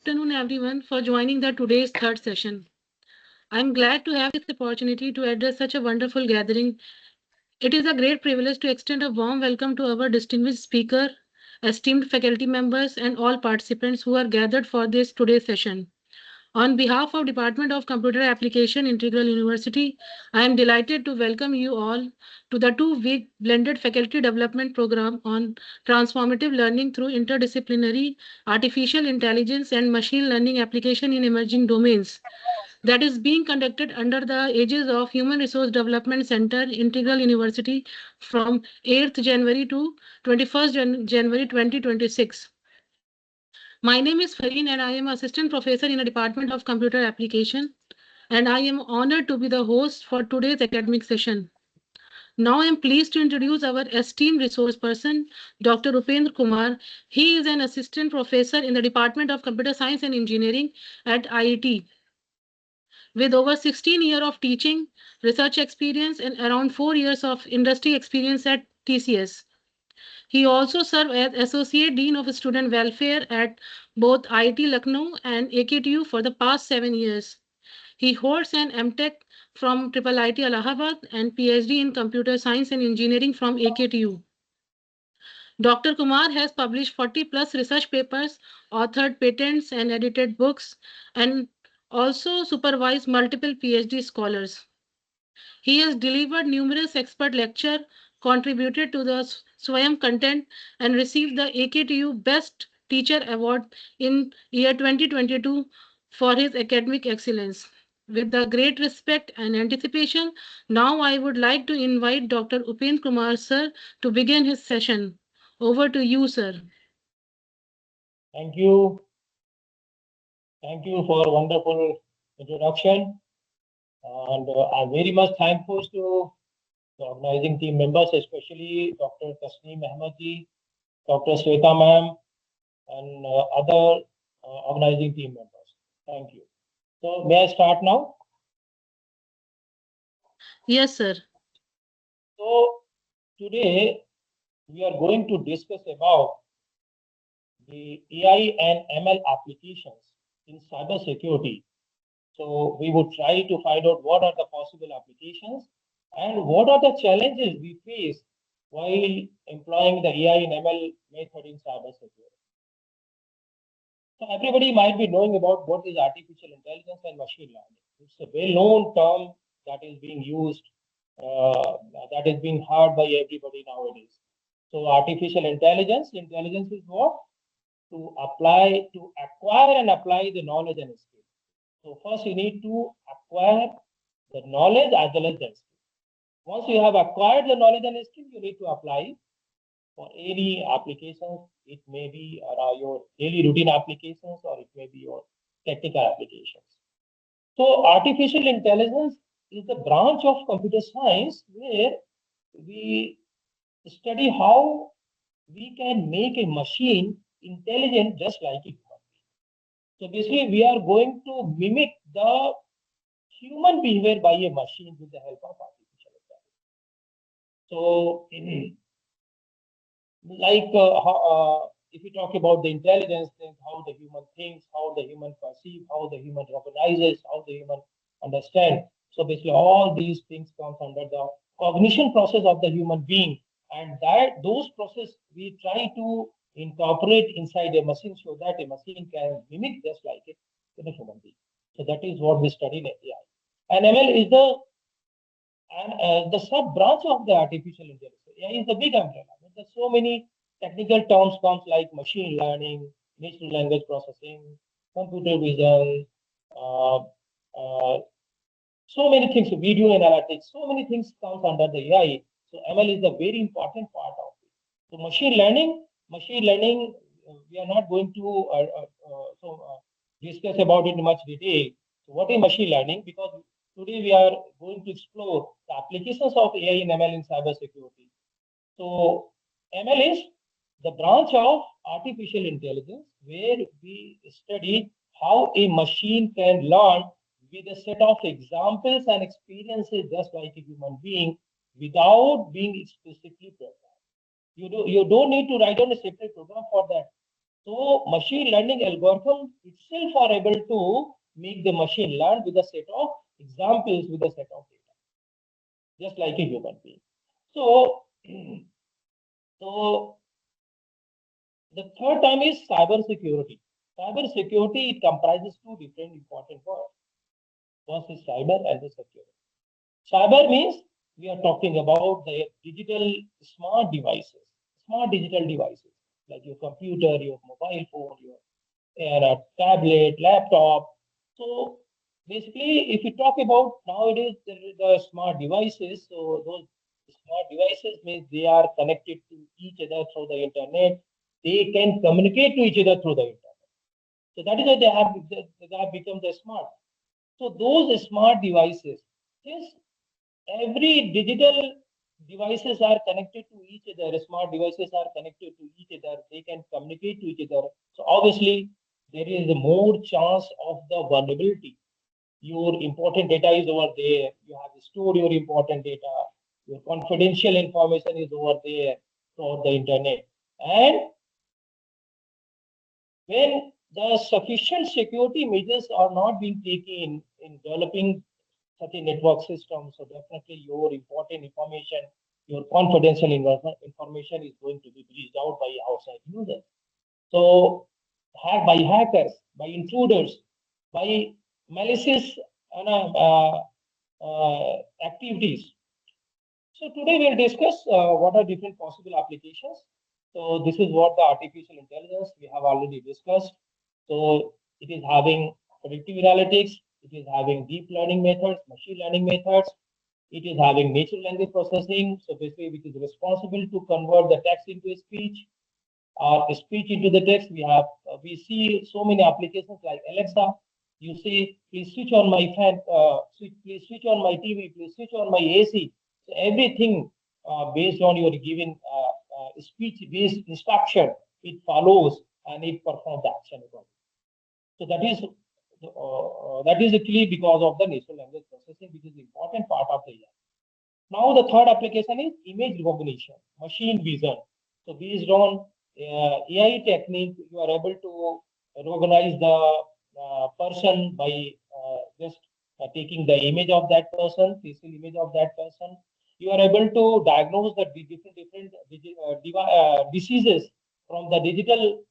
afternoon, everyone, for joining the today's third session. I'm glad to have this opportunity to address such a wonderful gathering. It is a great privilege to extend a warm welcome to our distinguished speaker, esteemed faculty members, and all participants who are gathered for this today's session. On behalf of Department of Computer Application, Integral University, I am delighted to welcome you all to the two-week blended faculty development program on transformative learning through interdisciplinary artificial intelligence and machine learning application in emerging domains that is being conducted under the aegis of Human Resource Development Center, Integral University from 8th January to 21st January 2026. My name is Fareen and I am assistant professor in the Department of Computer Application and I am honored to be the host for today's academic session. Now I am pleased to introduce our esteemed resource person, Dr. Upendra Kumar. He is an assistant professor in the Department of Computer Science and Engineering at IIT with over 16 years of teaching, research experience and around 4 years of industry experience at TCS. He also served as Associate Dean of Student Welfare at both IIT Lucknow and AKTU for the past 7 years. He holds an MTech from IIIT Allahabad and PhD in Computer Science and Engineering from AKTU. Dr. Kumar has published 40 plus research papers, authored patents, and edited books, and also supervised multiple PhD scholars. He has delivered numerous expert lectures, contributed to the Swayam content, and received the AKTU Best Teacher Award in year 2022 for his academic excellence. With the great respect and anticipation, now I would like to invite Dr. Upendra Kumar sir to begin his session. Over to you, sir. Thank you. Thank you for a wonderful introduction. And I'm very much thankful to the organizing team members, especially Dr. Tasneem Ahmadji, Dr. Sweta ma'am, and other organizing team members. Thank you. So may I start now? Yes, sir. So today we are going to discuss about the AI and ML applications in cybersecurity. So we would try to find out what are the possible applications and what are the challenges we face while employing the AI and ML method in cybersecurity. So everybody might be knowing about what is artificial intelligence and machine learning. It's a well-known term that is being used, that is being heard by everybody nowadays. So artificial intelligence is what? To acquire and apply the knowledge and skills. So first you need to acquire the knowledge as well as the skill. Once you have acquired the knowledge and skill, you need to apply for any applications. It may be your daily routine applications or it may be your technical applications. So artificial intelligence is the branch of computer science where we study how we can make a machine intelligent just like a human being. So basically, we are going to mimic the human behavior by a machine with the help of artificial intelligence. So, if we talk about the intelligence, then how the human thinks, how the human perceives, how the human recognizes, how the human understands. So basically, all these things comes under the cognition process of the human being, and that those process we try to incorporate inside a machine so that a machine can mimic just like it in a human being. So that is what we study in AI. And ML is the sub branch of the artificial intelligence. AI is the big umbrella. There's so many technical terms comes like machine learning, natural language processing, computer vision, uh, uh, so many things, video analytics, so many things comes under the AI. So ML is a very important part of it. So machine learning, we are not going to discuss about it in much detail. So what is machine learning? Because today we are going to explore the applications of AI and ML in cybersecurity. So ML is the branch of artificial intelligence where we study how a machine can learn with a set of examples and experiences just like a human being without being explicitly programmed. You don't need to write down a separate program for that. So machine learning algorithms itself are able to make the machine learn with a set of examples, with a set of data, just like a human being. So, so the third term is cybersecurity. Cybersecurity, it comprises two different important words. First is cyber and the security. Cyber means we are talking about the digital smart devices, smart digital devices like your computer, your mobile phone, your tablet, laptop. So basically, if we talk about nowadays the smart devices, so those smart devices means they are connected to each other through the internet. They can communicate to each other through the internet. So that is why they have become the smart. So those smart devices, since every digital devices are connected to each other, smart devices are connected to each other, they can communicate to each other. So obviously, there is a more chance of the vulnerability. Your important data is over there, you have to store your important data, your confidential information is over there throughout the internet. And when the sufficient security measures are not being taken in developing such a network system, so definitely your important information, your confidential information is going to be breached out by outside users. So, by hackers, by intruders, by malicious activities. So today we'll discuss what are different possible applications. So this is what the artificial intelligence we have already discussed. So it is having predictive analytics, it is having deep learning methods, machine learning methods, it is having natural language processing. So basically, which is responsible to convert the text into a speech or speech into the text. We see so many applications like Alexa. You say, please switch on my fan, please switch on my TV, please switch on my AC. So everything based on your given speech-based instruction, it follows and it performs the action. So that is actually because of the natural language processing, which is an important part of the AI. Now the third application is image recognition, machine vision. So based on AI technique, you are able to recognize the person by just taking the image of that person, facial image of that person. You are able to diagnose the different diseases from the digital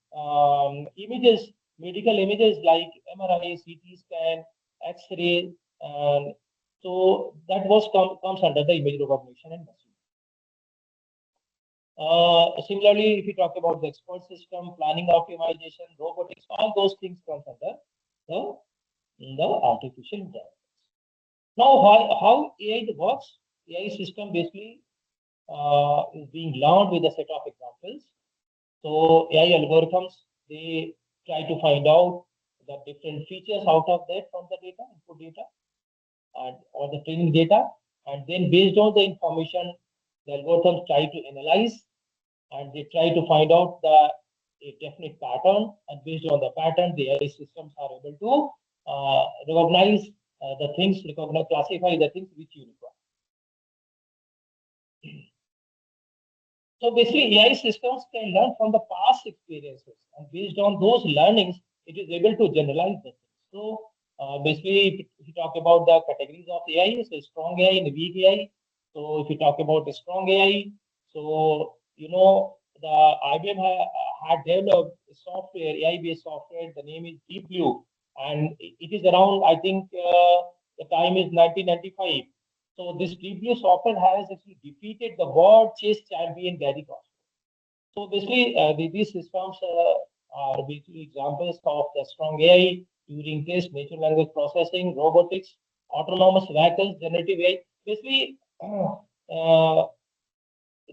images, medical images like MRI, CT scan, X-ray, and so that comes under the image recognition and machine. Similarly, if you talk about the expert system, planning optimization, robotics, all those things comes under the artificial intelligence. Now, how AI works? AI system basically is being learned with a set of examples. So AI algorithms, they try to find out the different features out of that from the data, input data, and or the training data, and then based on the information, the algorithms try to analyze and they try to find out a definite pattern, and based on the pattern, the AI systems are able to recognize the things, classify the things which you require. So basically, AI systems can learn from the past experiences, and based on those learnings, it is able to generalize the things. So basically, if you talk about the categories of AI, so strong AI and weak AI. So if you talk about the strong AI, so the IBM had developed a software, AI-based software. The name is Deep Blue, and it is around, I think, the time is 1995. So this Deep Blue software has actually defeated the world chess champion Gary Kasparov. So basically, these systems are basically examples of the strong AI, Turing test, natural language processing, robotics, autonomous vehicles, generative AI. Basically, uh,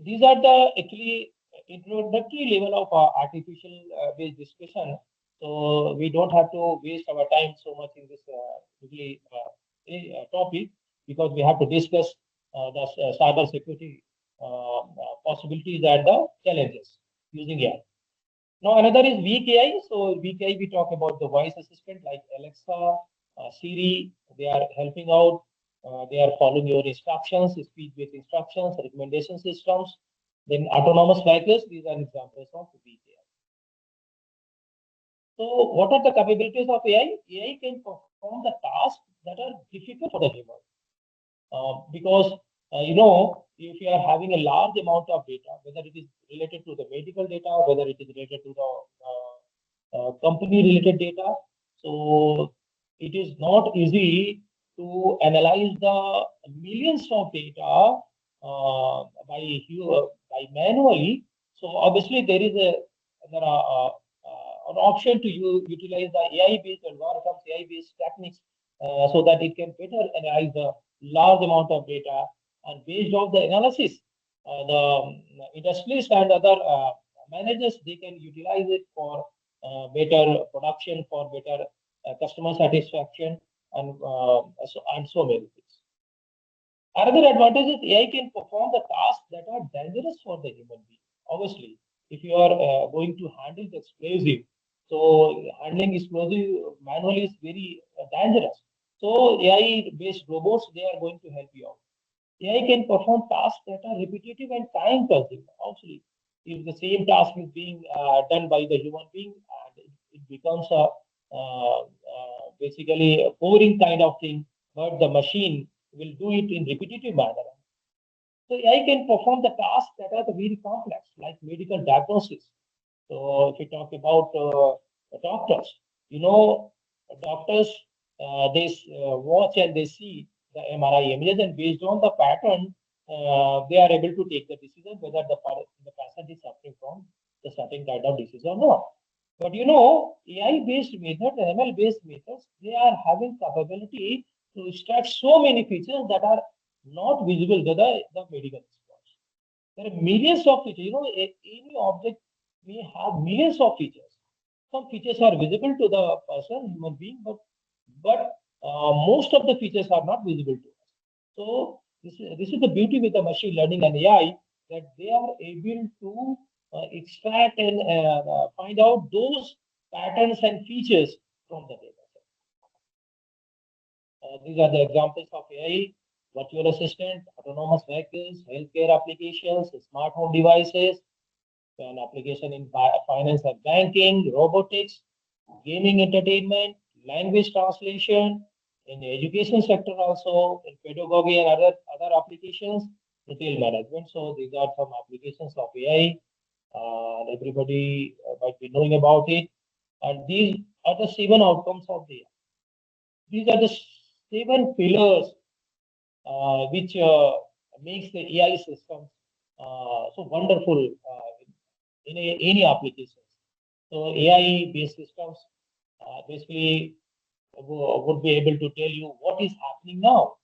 these are the actually introductory level of artificial based discussion. So we don't have to waste our time so much in this really topic, because we have to discuss the cyber security possibilities and the challenges using AI. Now another is weak AI. So weak AI, we talk about the voice assistant like Alexa, Siri. They are helping out. They are following your instructions, speech-based instructions, recommendation systems. Then autonomous vehicles. These are examples of weak AI. So what are the capabilities of AI? AI can perform the tasks that are difficult for the human. Because if you are having a large amount of data, whether it is related to the medical data, whether it is related to the company related data, so it is not easy to analyze the millions of data by manually. So obviously there are an option to utilize the AI based algorithms, AI based techniques, so that it can better analyze the large amount of data, and based on the analysis, the industrialists and other managers, they can utilize it for better production, for better customer satisfaction, and so many things. Another advantage is AI can perform the tasks that are dangerous for the human being. Obviously, if you are going to handle the explosive, so handling explosive manually is very dangerous. So AI-based robots, they are going to help you out. AI can perform tasks that are repetitive and time-consuming. Obviously, if the same task is being done by the human being, and it becomes a basically a boring kind of thing, but the machine will do it in repetitive manner. So AI can perform the tasks that are very complex, like medical diagnosis. So if we talk about the doctors, doctors, they watch and they see the MRI images, and based on the pattern, they are able to take the decision whether the patient is suffering from the certain kind of disease or not. But AI-based methods, ML-based methods, they are having capability to extract so many features that are not visible to the medical experts. There are millions of features. Any object may have millions of features. Some features are visible to the person, human being, but most of the features are not visible to us. So this is the beauty with the machine learning and AI, that they are able to extract and find out those patterns and features from the data set. These are the examples of AI: virtual assistant, autonomous vehicles, healthcare applications, smart home devices, an application in finance and banking, robotics, gaming entertainment, language translation, in the education sector also, in pedagogy and other applications, retail management. So these are some applications of AI. Everybody might be knowing about it. And these are the 7 outcomes of the AI. These are the 7 pillars which makes the AI systems so wonderful in any applications. So AI-based systems basically would be able to tell you what is happening now.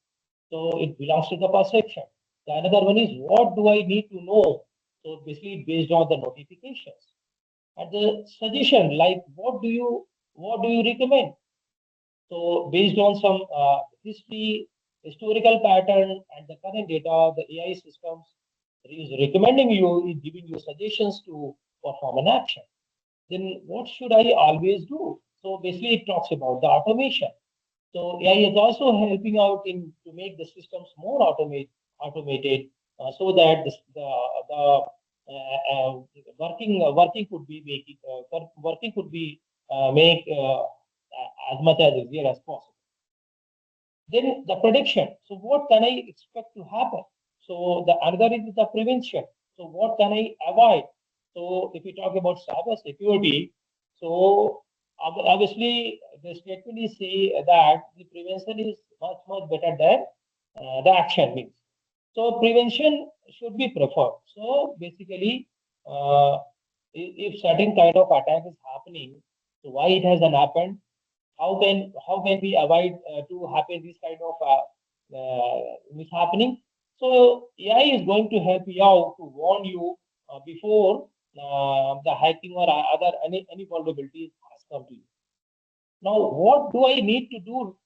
So it belongs to the perception. The another one is, what do I need to know? So basically based on the notifications. And the suggestion, like what do you recommend? So based on some historical pattern and the current data, the AI systems is recommending you, is giving you suggestions to perform an action. Then what should I always do? So basically it talks about the automation. So AI is also helping out in to make the systems more automated, so that working could be working could be make as much as easier as possible. Then the prediction. So what can I expect to happen? So the another is the prevention. So what can I avoid? So if we talk about cyber security, so obviously the statement is say that the prevention is much better than the action means. So prevention should be preferred. So basically, uh, if certain kind of attack is happening, so why it hasn't happened? How can we avoid to happen this kind of mishappening? So AI is going to help you out to warn you before the hacking or other any vulnerabilities has come to you. Now, what do I need to do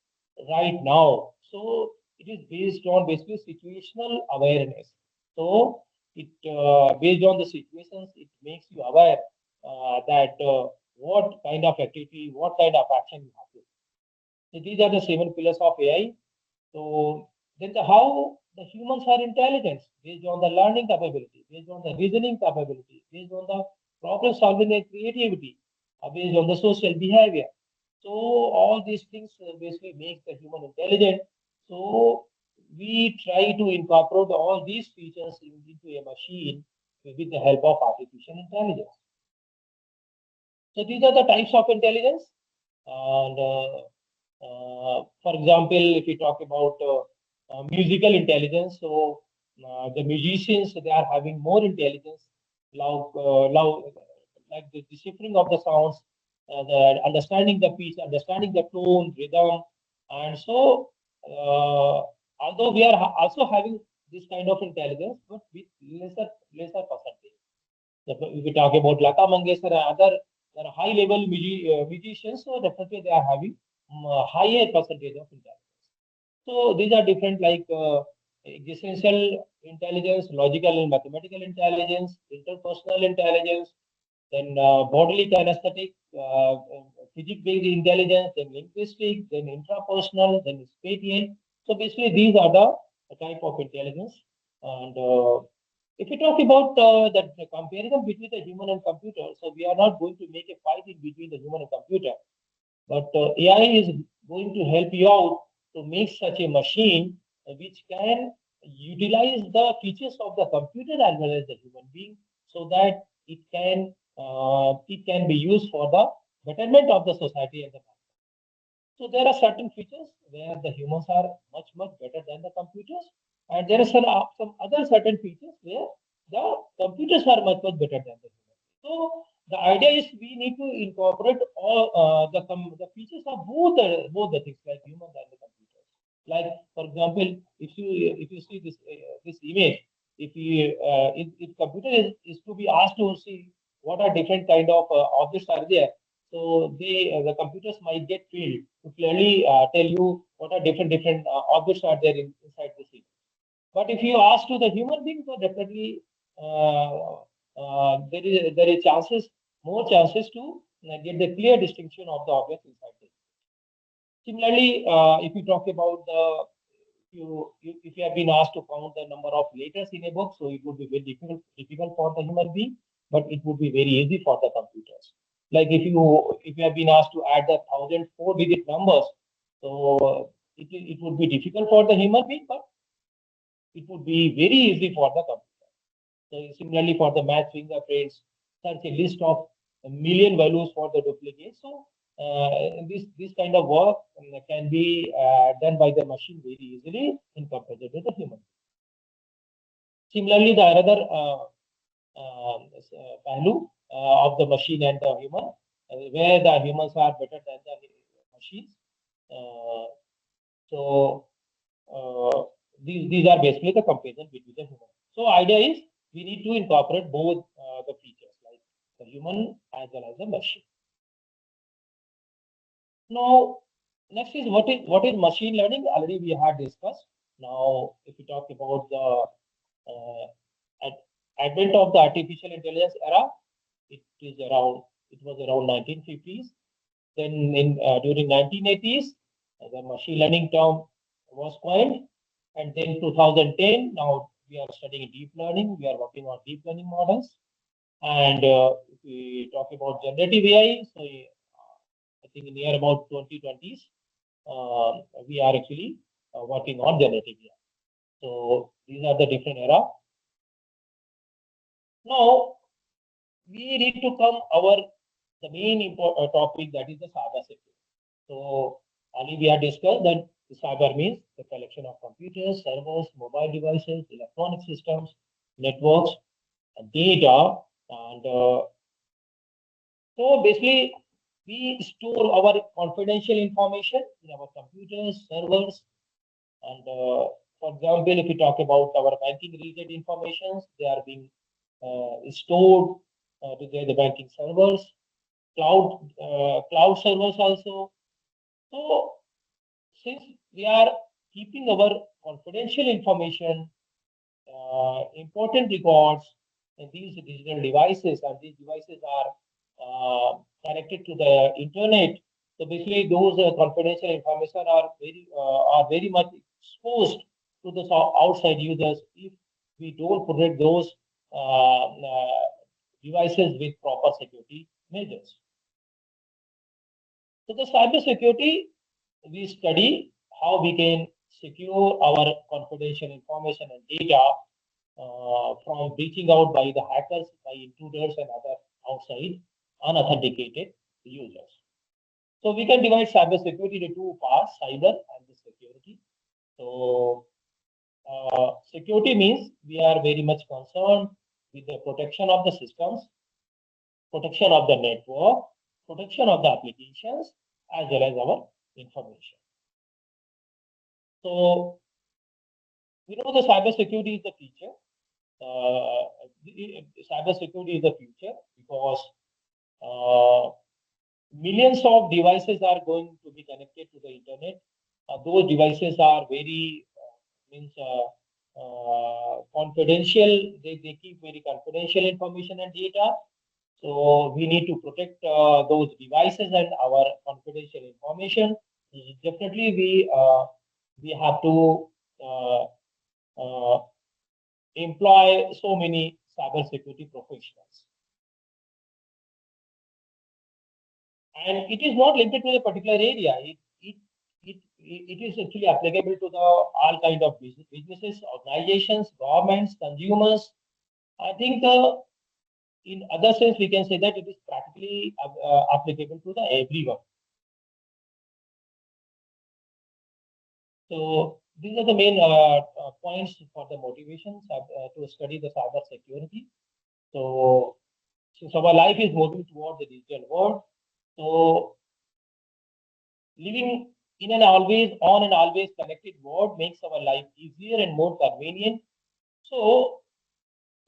right now? So it is based on basically situational awareness. So it based on the situations, it makes you aware that what kind of activity, what kind of action you have to. So these are the 7 pillars of AI. So then how the humans are intelligent based on the learning capability, based on the reasoning capability, based on the problem solving and creativity. based on the social behavior. So all these things basically makes the human intelligent. So we try to incorporate all these features into a machine with the help of artificial intelligence. So these are the types of intelligence. And for example, if we talk about musical intelligence, so the musicians they are having more intelligence, like the deciphering of the sounds, the understanding the pitch, understanding the tone, rhythm, and so although we are also having this kind of intelligence, but with lesser percentage. If we talk about Lata Mangeshkar and other high level musicians, so definitely they are having higher percentage of intelligence. So these are different like existential intelligence, logical and mathematical intelligence, interpersonal intelligence, then bodily kinesthetic, physics-based intelligence, then linguistic, then intrapersonal, then spatial. So basically, these are the type of intelligence. And if we talk about the comparison between the human and computer, so we are not going to make a fight in between the human and computer, but AI is going to help you out to make such a machine which can utilize the features of the computer as well as the human being, so that it can be used for the betterment of the society and the country. So there are certain features where the humans are much better than the computers, and there are some other certain features where the computers are much better than the humans. So the idea is we need to incorporate all the features of both the things like humans and the computers. Like for example, if you see this image, if computer is to be asked to see what are different kind of objects are there, so the computers might get filled to clearly tell you what are different objects are there inside the scene. But if you ask to the human being, so definitely there is chances more chances to get the clear distinction of the objects inside the. Similarly, if you talk about if you have been asked to count the number of letters in a book, so it would be very difficult for the human being, but it would be very easy for the computers. Like if you have been asked to add the 1,004-digit numbers, so it would be difficult for the human being, but it would be very easy for the computer. So similarly for the match fingerprints, such a list of a million values for the duplicate. So this kind of work can be done by the machine very easily in comparison to the human. Similarly, the another value of the machine and the human, where the humans are better than the machines. Uh, so these are basically the comparison between the human. So idea is we need to incorporate both the features like the human as well as the machine. Now, next is what is machine learning? Already we have discussed. Now, if we talk about the advent of the artificial intelligence era, it was around 1950s. Then in during 1980s, the machine learning term was coined, and then 2010. Now we are studying deep learning. We are working on deep learning models, and if we talk about generative AI, so I think near about 2020s, we are actually working on generative AI. So these are the different era. Now we need to come our the main topic, that is the cyber security. So Ali, we have discussed that the cyber means the collection of computers, servers, mobile devices, electronic systems, networks, and data, and so basically we store our confidential information in our computers, servers, and for example, if we talk about our banking related informations, they are being stored to the banking servers, cloud servers also. So since we are keeping our confidential information, important records in these digital devices, and these devices are connected to the internet, so basically those confidential information are very much exposed to the outside users if we don't protect those devices with proper security measures. So the cybersecurity, we study how we can secure our confidential information and data from reaching out by the hackers, by intruders and other outside unauthenticated users. So we can divide cybersecurity into two parts, cyber and the security. So security means we are very much concerned with the protection of the systems, protection of the network, protection of the applications, as well as our information. So we know the cybersecurity is the future. Cybersecurity is the future because millions of devices are going to be connected to the internet. Those devices are very means confidential. They keep very confidential information and data. So we need to protect those devices and our confidential information. Definitely, we have to uh, uh, employ so many cybersecurity professionals. And it is not limited to a particular area. It is actually applicable to the all kind of businesses, organizations, governments, consumers. I think in other sense we can say that it is practically applicable to the everyone. So these are the main points for the motivations to study the cyber security. So since our life is moving toward the digital world, so living in an always on and always connected world makes our life easier and more convenient. So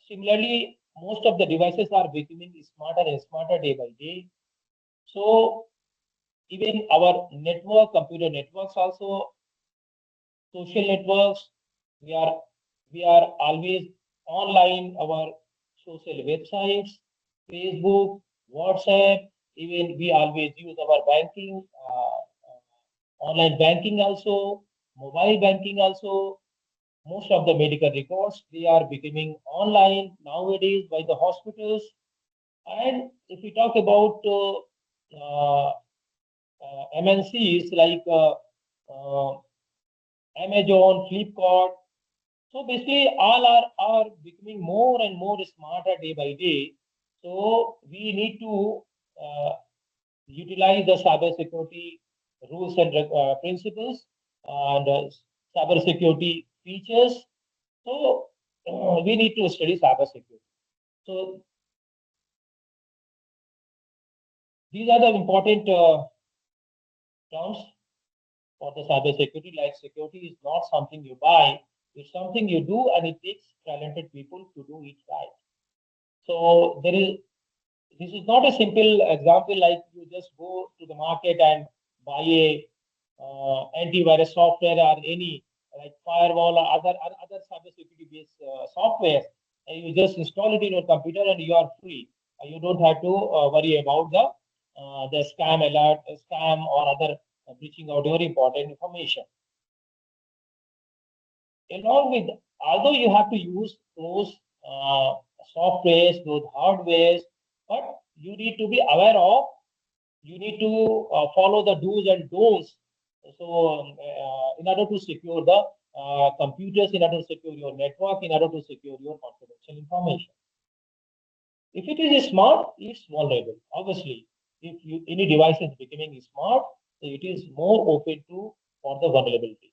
similarly, most of the devices are becoming smarter and smarter day by day. So even our network, computer networks also, social networks, we are we are always online, our social websites, Facebook, WhatsApp, even we always use our banking, online banking also, mobile banking also. Most of the medical records, they are becoming online nowadays by the hospitals. And if we talk about MNCs like Amazon, Flipkart, so basically all are becoming more and more smarter day by day. So we need to utilize the cyber security rules and principles and cyber security features. So we need to study cyber security. So these are the important terms for the cyber security. Like security is not something you buy; it's something you do, and it takes talented people to do it right. So there is this is not a simple example like you just go to the market and buy a antivirus software or any like firewall or other cybersecurity based software. And you just install it in your computer and you are free. You don't have to worry about the scam alert, scam or other breaching out your important information. Along with, although you have to use those softwares, those hardwares, but you need to be aware of, you need to follow the do's and don'ts. So, in order to secure the computers, in order to secure your network, in order to secure your confidential information. If it is smart, it's vulnerable. Obviously, if any device is becoming smart, it is more open to for the vulnerability.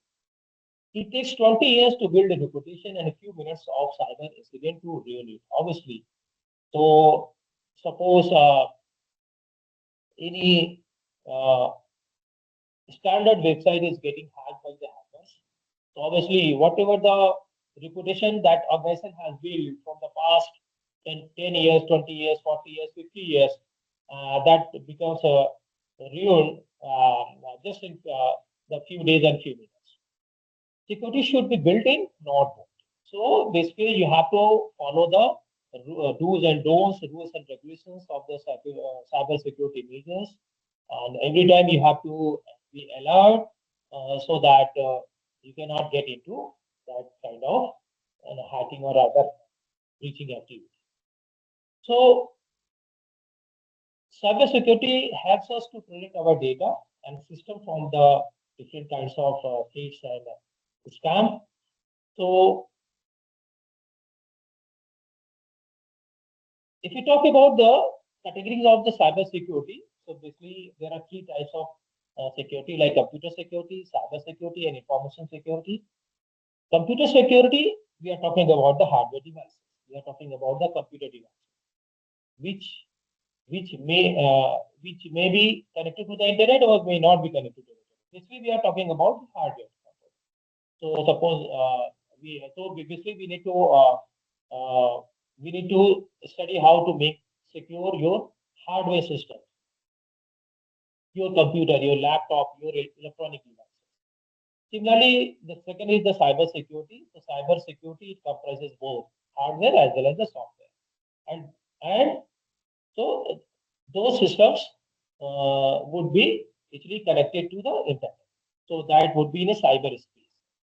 It takes 20 years to build a reputation and a few minutes of cyber incident to ruin it, obviously. So, suppose any uh, standard website is getting hacked by the hackers. So, obviously, whatever the reputation that organization has built from the past 10 years, 20 years, 40 years, 50 years, that becomes ruined just in the few days and few minutes. Security should be built in, not built. So basically, you have to follow the do's and don'ts, rules and regulations of the cyber security measures. And every time you have to be alert so that you cannot get into that kind of hacking or other breaching activity. So Cybersecurity helps us to protect our data and system from the different kinds of threats and scam. So, if we talk about the categories of the cybersecurity, so basically there are three types of security, like computer security, cyber security, and information security. Computer security, we are talking about the hardware devices. We are talking about the computer devices, which which may be connected to the internet or may not be connected to the internet. Basically, we are talking about the hardware. So suppose basically we need to study how to make secure your hardware system, your computer, your laptop, your electronic devices. Similarly, the second is the cyber security. So cyber security, it comprises both hardware as well as the software, and so those systems would be actually connected to the internet. So that would be in a cyberspace.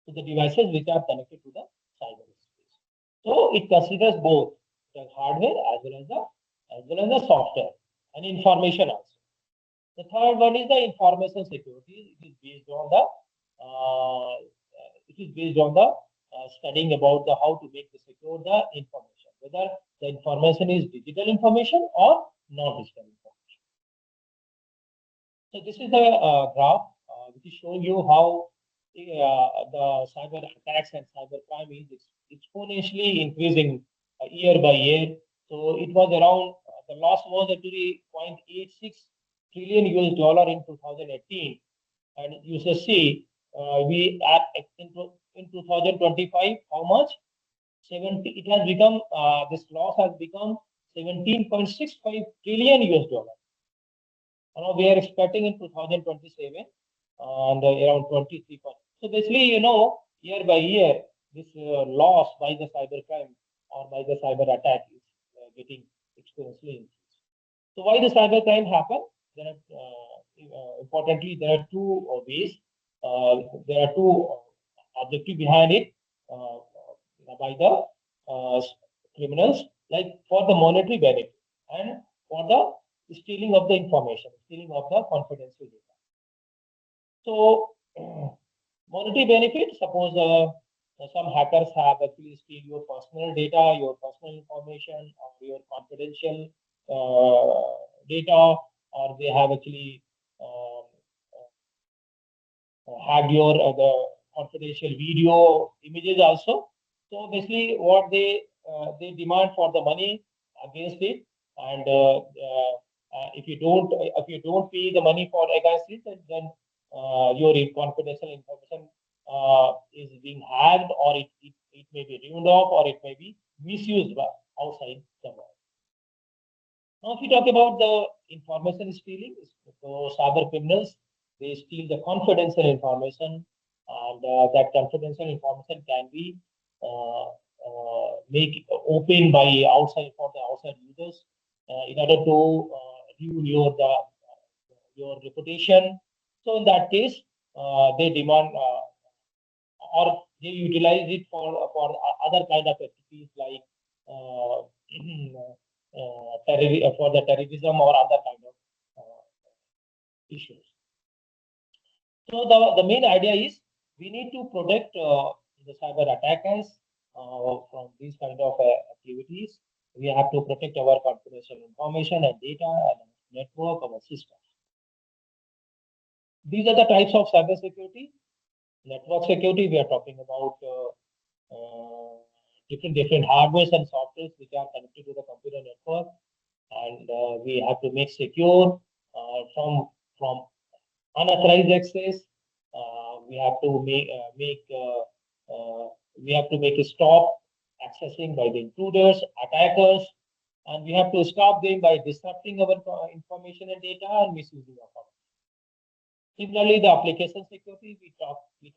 So the devices which are connected to the cyberspace. So it considers both the hardware as well as the software and information also. The third one is the information security. It is based on the studying about the how to make the secure the information, whether the information is digital information or non-digital information. So this is the graph which is showing you how the cyber attacks and cyber crime is exponentially increasing year by year. So it was around the loss was actually 0.86 trillion US dollar in 2018, and you should see we are in 2025 how much 70 it has become this loss has become 17.65 trillion US dollar. Now we are expecting in 2027 and around 23. So basically, year by year, this loss by the cybercrime or by the cyber attack is getting exponentially increased. So why the cybercrime happen? There are importantly there are two ways. There are two objectives behind it by the criminals, like for the monetary benefit and for the stealing of the information, stealing of the confidential data. So, monetary benefit, suppose some hackers have actually steal your personal data, your personal information, or your confidential data, or they have actually hacked your the confidential video images also. So basically, what they demand for the money against it, and if you don't pay the money for against it, then your confidential information is being hacked, or it may be ruined off, or it may be misused by outside the world. Now, if you talk about the information stealing, so cyber criminals, they steal the confidential information, and that confidential information can be make open by outside for the outside users in order to ruin your reputation. So in that case, they demand or they utilize it for other kind of activities like for the terrorism or other kind of issues. So the main idea is we need to protect the cyber attackers from these kind of activities. We have to protect our confidential information and data and network, our system. These are the types of cybersecurity. Network security, we are talking about different hardwares and softwares which are connected to the computer network, and we have to make secure from unauthorized access. We have to make a stop accessing by the intruders, attackers, and we have to stop them by disrupting our information and data and misusing of our. Similarly, the application security, we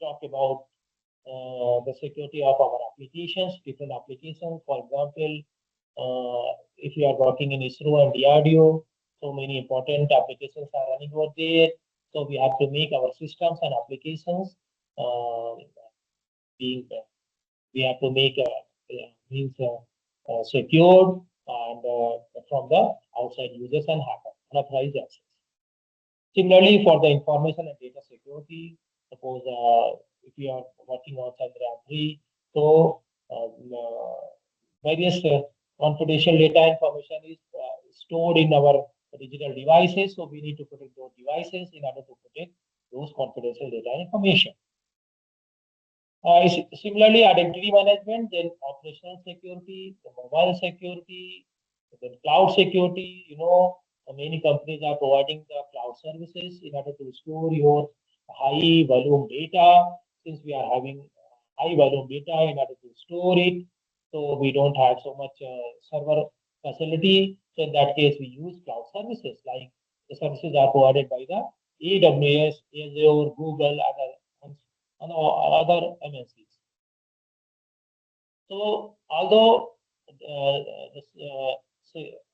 talk about the security of our applications, different applications. For example, if you are working in ISRO and DRDO, so many important applications are running over there. So we have to make our systems and applications we have to make secured and from the outside users and hackers. unauthorized access. Similarly, for the information and data security, suppose if you are working on Chandrayaan 3, so various confidential data information is stored in our digital devices. So we need to protect those devices in order to protect those confidential data information. Similarly, identity management, then operational security, the mobile security, then cloud security. Many companies are providing the cloud services in order to store your high volume data. Since we are having high volume data in order to store it, so we don't have so much server facility. So in that case, we use cloud services like the services are provided by the AWS, Azure, Google, and other MNCs. So although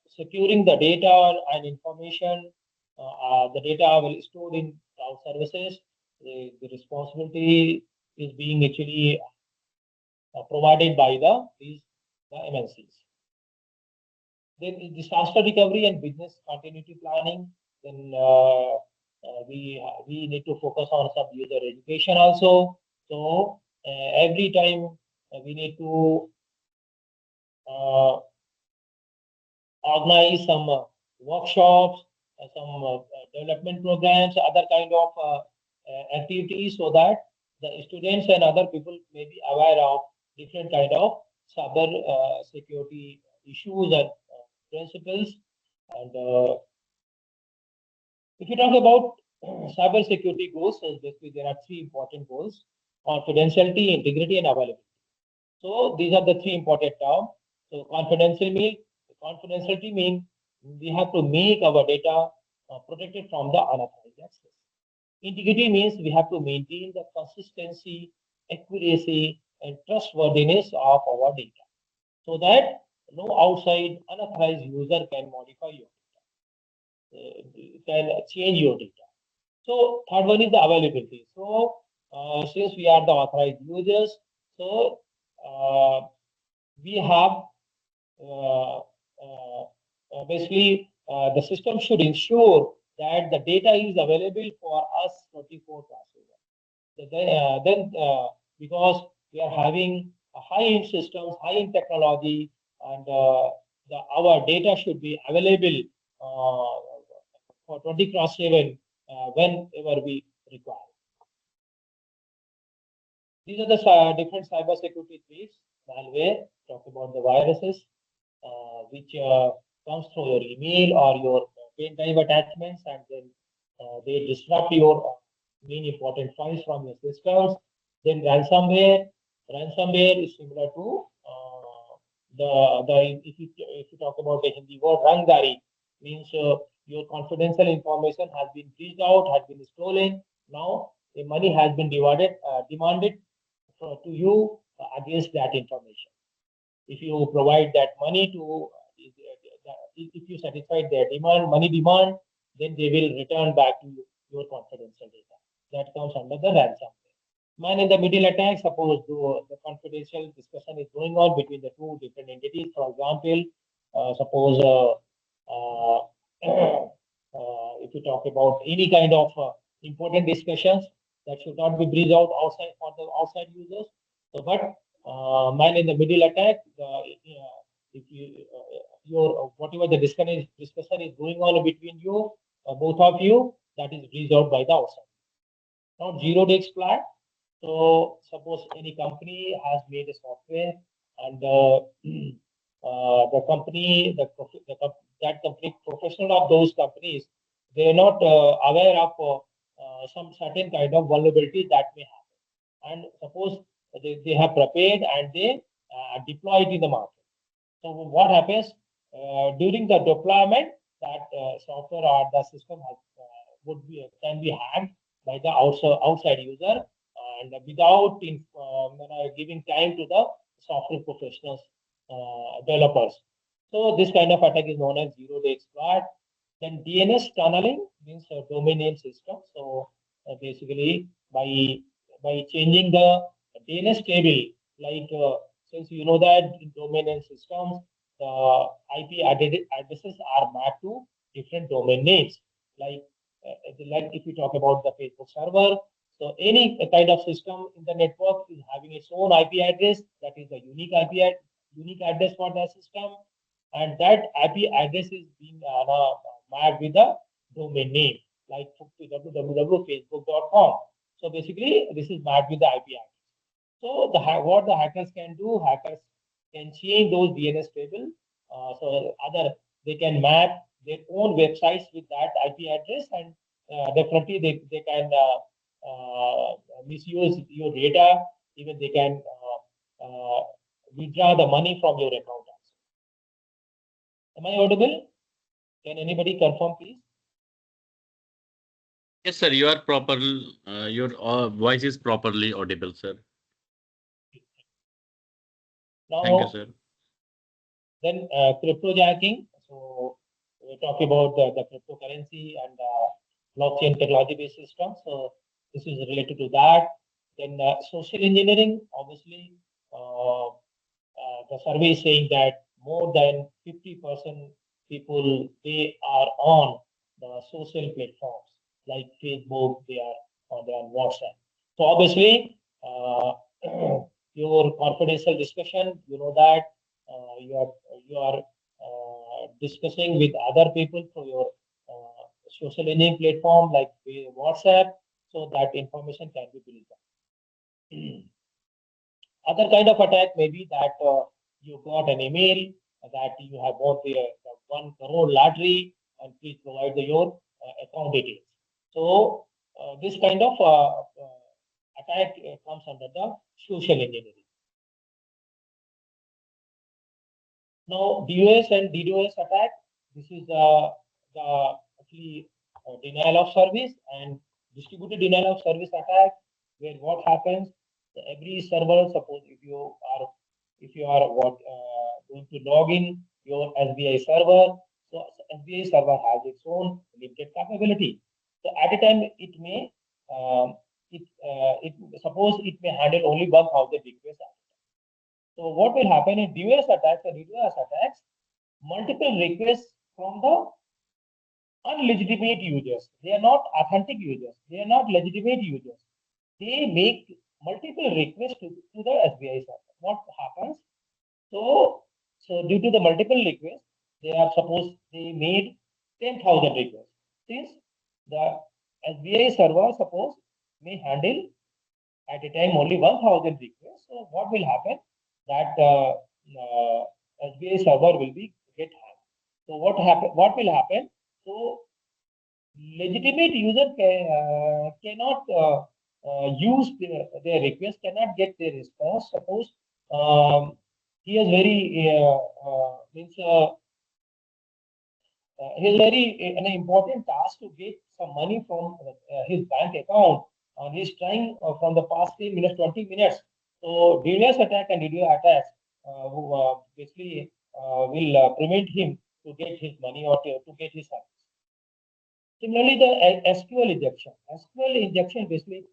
securing the data and information, the data will stored in cloud services. The responsibility is being actually provided by the MNCs. Then disaster recovery and business continuity planning. Then we need to focus on some user education also. So every time we need to uh, organize some workshops, some development programs, other kind of activities, so that the students and other people may be aware of different kind of cyber security issues and principles. And if you talk about cyber security goals, so basically there are three important goals: confidentiality, integrity, and availability. So these are the three important terms. So confidentiality means we have to make our data protected from the unauthorized access. Integrity means we have to maintain the consistency, accuracy, and trustworthiness of our data, so that no outside unauthorized user can modify your can change your data. So third one is the availability. So since we are the authorized users, so we have uh, basically the system should ensure that the data is available for us 24 hours. Then because we are having a high-end systems, high-end technology, and our data should be available for 20 cross 7 whenever we require. These are the different cybersecurity threats. Malware, talk about the viruses, which comes through your email or your pen drive attachments, and then they disrupt your main important files from your systems. Then ransomware is similar to the if you talk about the Hindi word rangdari, means your confidential information has been breached out, has been stolen. Now the money has been demanded to you against that information. If you provide that money to, if you satisfy their money demand, then they will return back to your confidential data. That comes under the ransomware. Man in the middle attack, suppose the confidential discussion is going on between the two different entities. For example, suppose uh, if you talk about any kind of important discussions, that should not be breached out outside for the outside users. So, but man in the middle attack, if you your whatever the discussion is going on between you, both of you, that is breached out by the outside. Now, zero day exploit. So, suppose any company has made a software, and the company, that company professional of those companies, they are not aware of some certain kind of vulnerabilities that may happen. And suppose they have prepared and they deploy it in the market. So what happens during the deployment? That software or the system can be hacked by the outside user, and without giving time to the software professionals, developers. So this kind of attack is known as zero-day exploit. Then DNS tunneling means domain name system. So basically, by changing the DNS table, like since you know that in domain name systems, the IP addresses are mapped to different domain names. Like if we talk about the Facebook server, so any kind of system in the network is having its own IP address. That is the unique address for the system, and that IP address is being mapped with the domain name, like www.facebook.com. So basically, this is mapped with the IP address. So what the hackers can do, hackers can change those DNS table. So they can map their own websites with that IP address, and definitely they can misuse your data. Even they can withdraw the money from your account. Am I audible? Can anybody confirm, please? Yes, sir. You are proper. Your voice is properly audible, sir. Thank you, Now, sir. then cryptojacking. So we talk about the cryptocurrency and blockchain technology-based system. So this is related to that. Then social engineering, obviously, the survey is saying that more than 50% people, they are on the social platforms like Facebook, they are on WhatsApp. So obviously, your confidential discussion, you know that you are discussing with other people through your social engineering platform like WhatsApp, so that information can be built. Other kind of attack may be that you got an email that you have won the 1 crore lottery, and please provide your account details. So this kind of attack comes under the social engineering. Now, DOS and DDoS attack, this is the actually denial of service and distributed denial of service attack, where what happens, every server, suppose if you are going to log in your SBI server, so SBI server has its own limited capability. So at a time, it suppose it may handle only 1,000 requests. So what will happen in DOS attacks and DDoS attacks? Multiple requests from the unlegitimate users. They are not authentic users. They are not legitimate users. They make multiple requests to the SBI server. What happens? So due to the multiple requests, suppose they made 10,000 requests. Since the SBI server suppose may handle at a time only 1,000 requests. So what will happen? That SBI server will be get hacked. So what will happen? So legitimate user cannot use their request, cannot get their response. Suppose he is very means he is very an important task to get some money from his bank account, and he's trying from the past 10 minutes, 20 minutes. So DDoS attack and DDoS attacks basically will prevent him to get his money or to get his service. Similarly, the SQL injection. SQL injection basically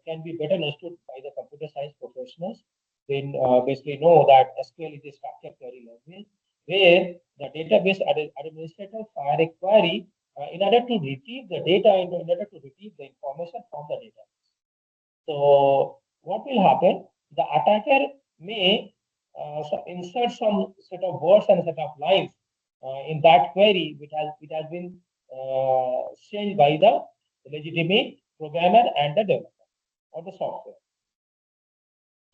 can be better understood by the computer science professionals. They basically know that SQL is a structured query language where the database administrator fire a query in order to retrieve the data, in order to retrieve the information from the database. So what will happen? The attacker may insert some set of words and set of lines in that query, which has been sent by the legitimate programmer and the developer or the software.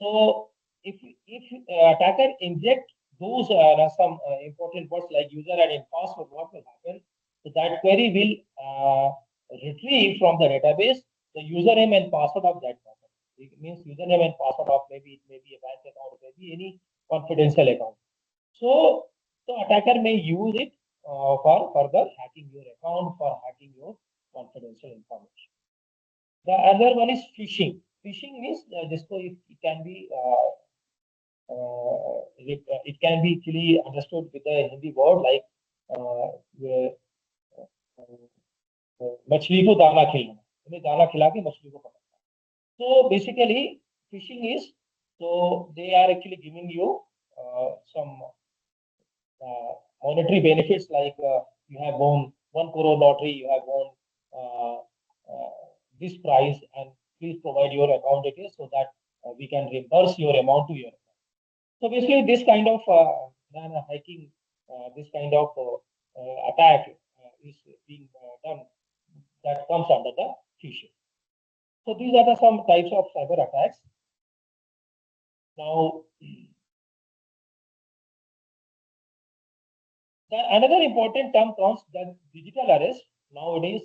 So if attacker inject those some important words like user and password, what will happen? So that query will retrieve from the database the username and password of that person. It means username and password of maybe it may be a bank account, maybe any confidential account. So attacker may use it for further hacking your account, for hacking your confidential information. The other one is phishing. Phishing means it can be it can be actually understood with a Hindi word like मछली को दाना खिलाना, उन्हें दाना खिला के मछली को पकड़ना. So basically, phishing is, so they are actually giving you some monetary benefits like you have won 1 crore lottery, you have won uh, this prize, and please provide your account details so that we can reimburse your amount to your account. So basically, this kind of hacking, this kind of attack is being done that comes under the phishing. So these are the some types of cyber attacks. Now, another important term comes the digital arrest. Nowadays,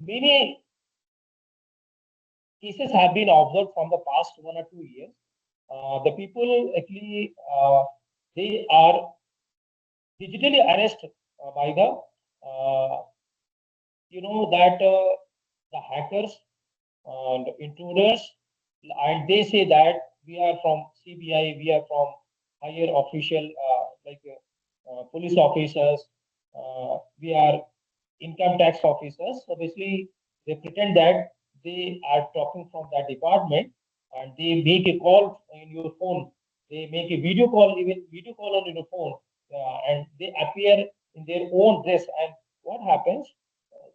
many cases have been observed from the past 1 or 2 years. The people actually they are digitally arrested by the that the hackers and intruders, and they say that we are from CBI, we are from higher official like police officers, we are income tax officers. So basically, they pretend that they are talking from that department, and they make a call in your phone. They make a video call, even video call on your phone, and they appear in their own dress. And what happens?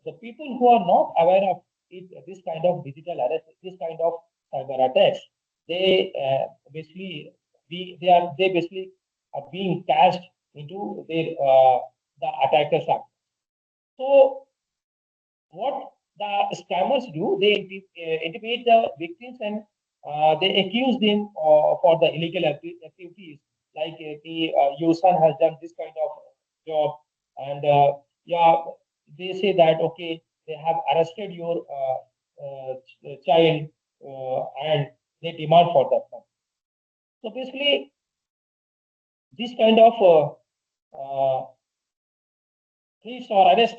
The people who are not aware of it, this kind of digital arrest, this kind of cyber attacks, they basically they basically are being cast into their the attackers act. So what the scammers do, they intimidate the victims, and they accuse them for the illegal activities, like your son has done this kind of job, and yeah, they say that okay, they have arrested your child, and they demand for that money. So basically, this kind of thieves or arrest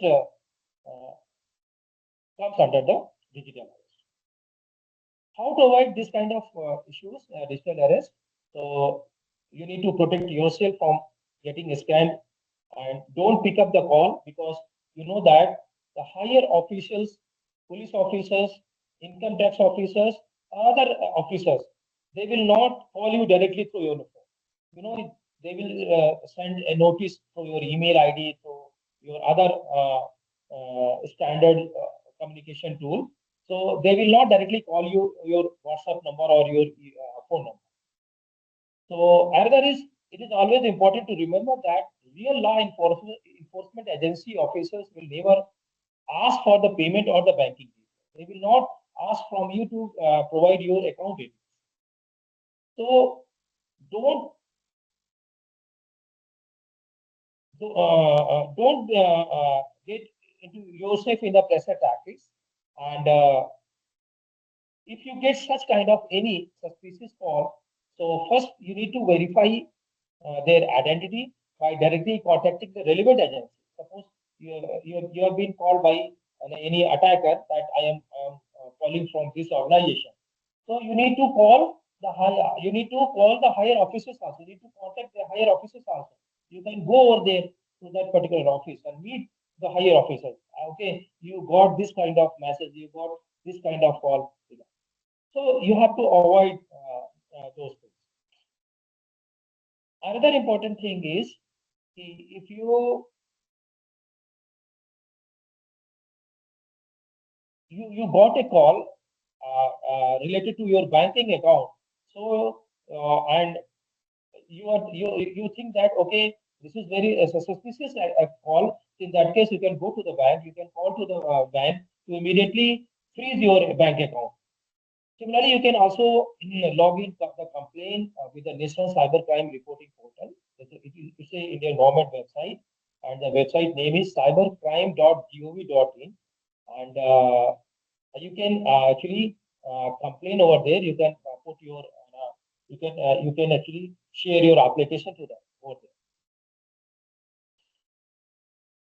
comes under the digital arrest. How to avoid this kind of issues, digital arrest? So you need to protect yourself from getting scammed, and don't pick up the call, because you know that the higher officials, police officers, income tax officers, other officers, they will not call you directly through your phone. They will send a notice through your email ID, through your other standard communication tool. So they will not directly call you your WhatsApp number or your phone number. So another is, it is always important to remember that real law enforcement agency officers will never ask for the payment or the banking details. They will not ask from you to provide your account details. So don't get into yourself in the pressure tactics, and if you get such kind of any suspicious call, so first you need to verify their identity by directly contacting the relevant agency. Suppose you have been called by any attacker that I am calling from this organization. So you need to call the higher officers also. You need to contact the higher officers also. You can go over there to that particular office and meet the higher officers. Okay, you got this kind of message, you got this kind of call. So you have to avoid those things. Another important thing is, if you got a call related to your banking account, so and you think that okay, this is very suspicious call. In that case, you can go to the bank, you can call to the bank to immediately freeze your bank account. Similarly, you can also log in the complaint with the National Cybercrime Reporting Portal. It's a Indian government website, and the website name is cybercrime.gov.in, and you can actually complain over there. You can put your you can actually share your application to them over there.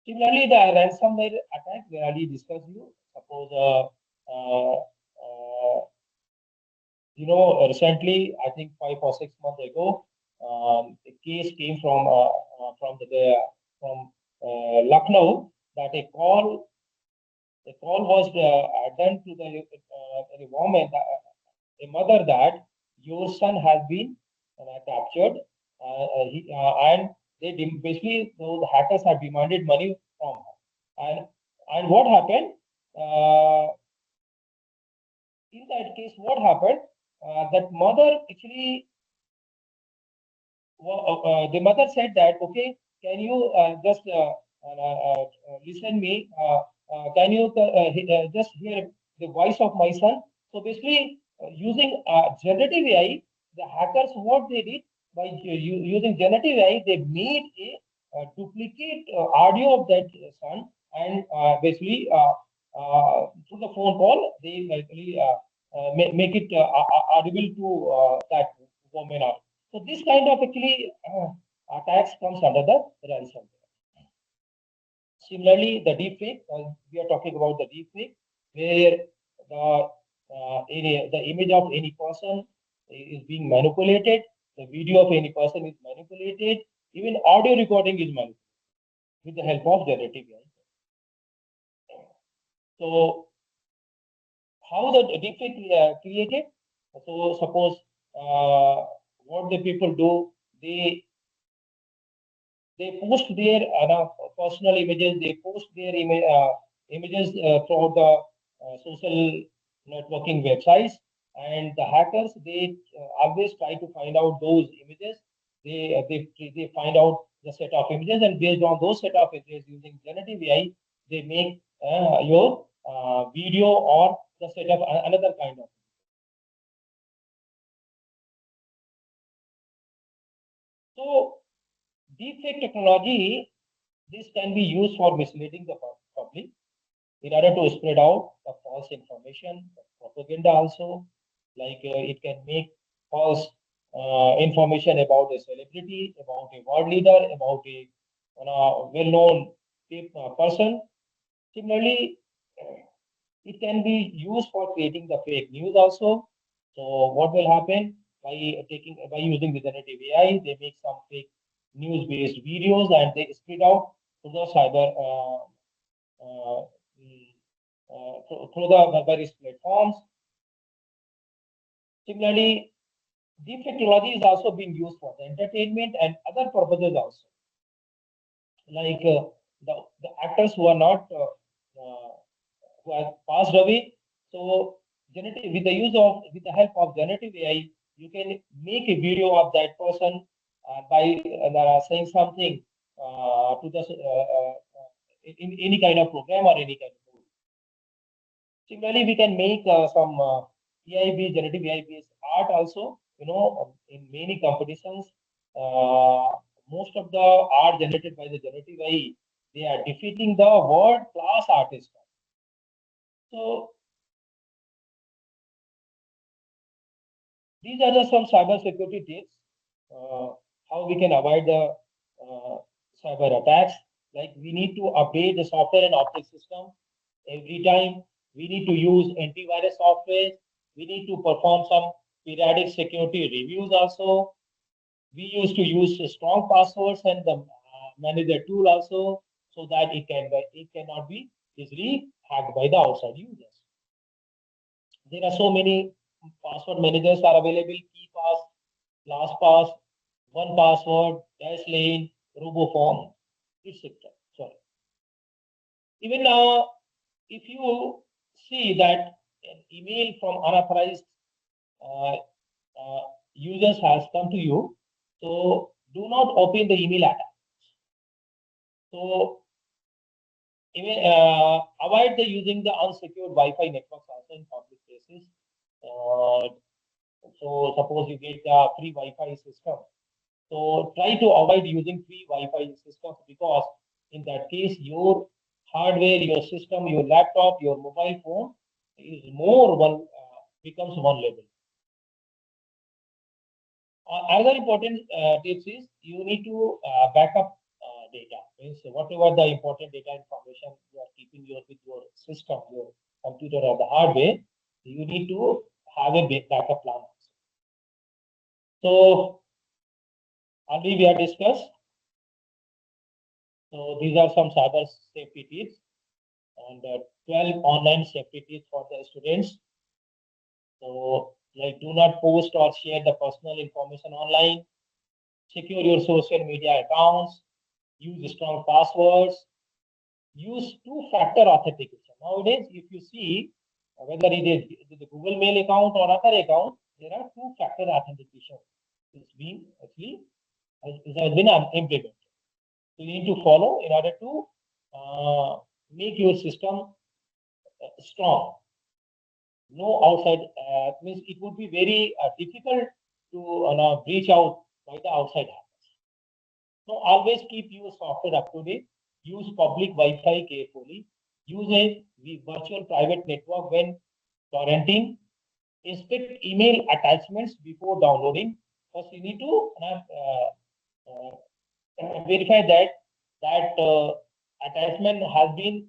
Similarly, the ransomware attack we already discussed. Suppose recently, I think 5 or 6 months ago, a case came from Lucknow, that a call was done to the woman, a mother, that your son has been captured, and basically those hackers have demanded money from her. And what happened? Uh, in that case, what happened? That mother actually, the mother said that, okay, can you just listen me? Can you just hear the voice of my son? So basically, using generative AI, the hackers, what they did by using generative AI, they made a duplicate audio of that son, and basically through the phone call, they basically make it audible to that woman. So this kind of actually attacks comes under the ransomware. Similarly, the deepfake, we are talking about the deepfake, where the image of any person is being manipulated, the video of any person is manipulated, even audio recording is manipulated with the help of generative AI. So how the deepfake created? So suppose what the people do, they post their personal images, they post their images throughout the social networking websites, and the hackers, they always try to find out those images. They find out the set of images, and based on those set of images using generative AI, they make your video or the set of another kind of. So deepfake technology, this can be used for misleading the public in order to spread out the false information, the propaganda also, like it can make false information about a celebrity, about a world leader, about a well-known person. Similarly, it can be used for creating the fake news also. So what will happen by using the generative AI? They make some fake news-based videos and they spread out to the cyber uh, mm, through the various platforms. Similarly, deep technology is also being used for the entertainment and other purposes also, like the actors who are not who have passed away. So, with the with the help of generative AI, you can make a video of that person by saying something to the in any kind of program or any kind of tool. Similarly, we can make some AI-based, generative AI-based art also. In many competitions, uh, most of the art generated by the generative AI, they are defeating the world-class artists. So these are the some cyber security tips, how we can avoid the cyber attacks. Like we need to update the software and operating system every time. We need to use antivirus software. We need to perform some periodic security reviews also. We used to use strong passwords and the manager tool also, so that it cannot be easily hacked by the outside users. There are so many password managers are available: KeyPass, LastPass, One Password, Dashlane, RoboForm, etc. Sorry. Even now, if you see that an email from unauthorized uh, users has come to you, so do not open the email attack. So even avoid the using the unsecured Wi-Fi networks also in public places. Uh, so suppose you get a free Wi-Fi system. So try to avoid using free Wi-Fi systems, because in that case, your hardware, your system, your laptop, your mobile phone is becomes vulnerable. Another important tips is you need to backup data. Means whatever the important data information you are keeping with your system, your computer or the hardware, you need to have a backup plan. So already we have discussed. So these are some cyber safety tips and 12 online safety tips for the students. So like do not post or share the personal information online. secure your social media accounts, use strong passwords, use two-factor authentication. Nowadays, if you see whether it is the Google Mail account or other account, there are two-factor authentication. It's been actually it has been implemented. So you need to follow in order to make your system strong. No outside means it would be very difficult to breach out by the outside hackers. So always keep your software up to date. Use public Wi-Fi carefully. Use a virtual private network when torrenting. Inspect email attachments before downloading. First, you need to verify that attachment has been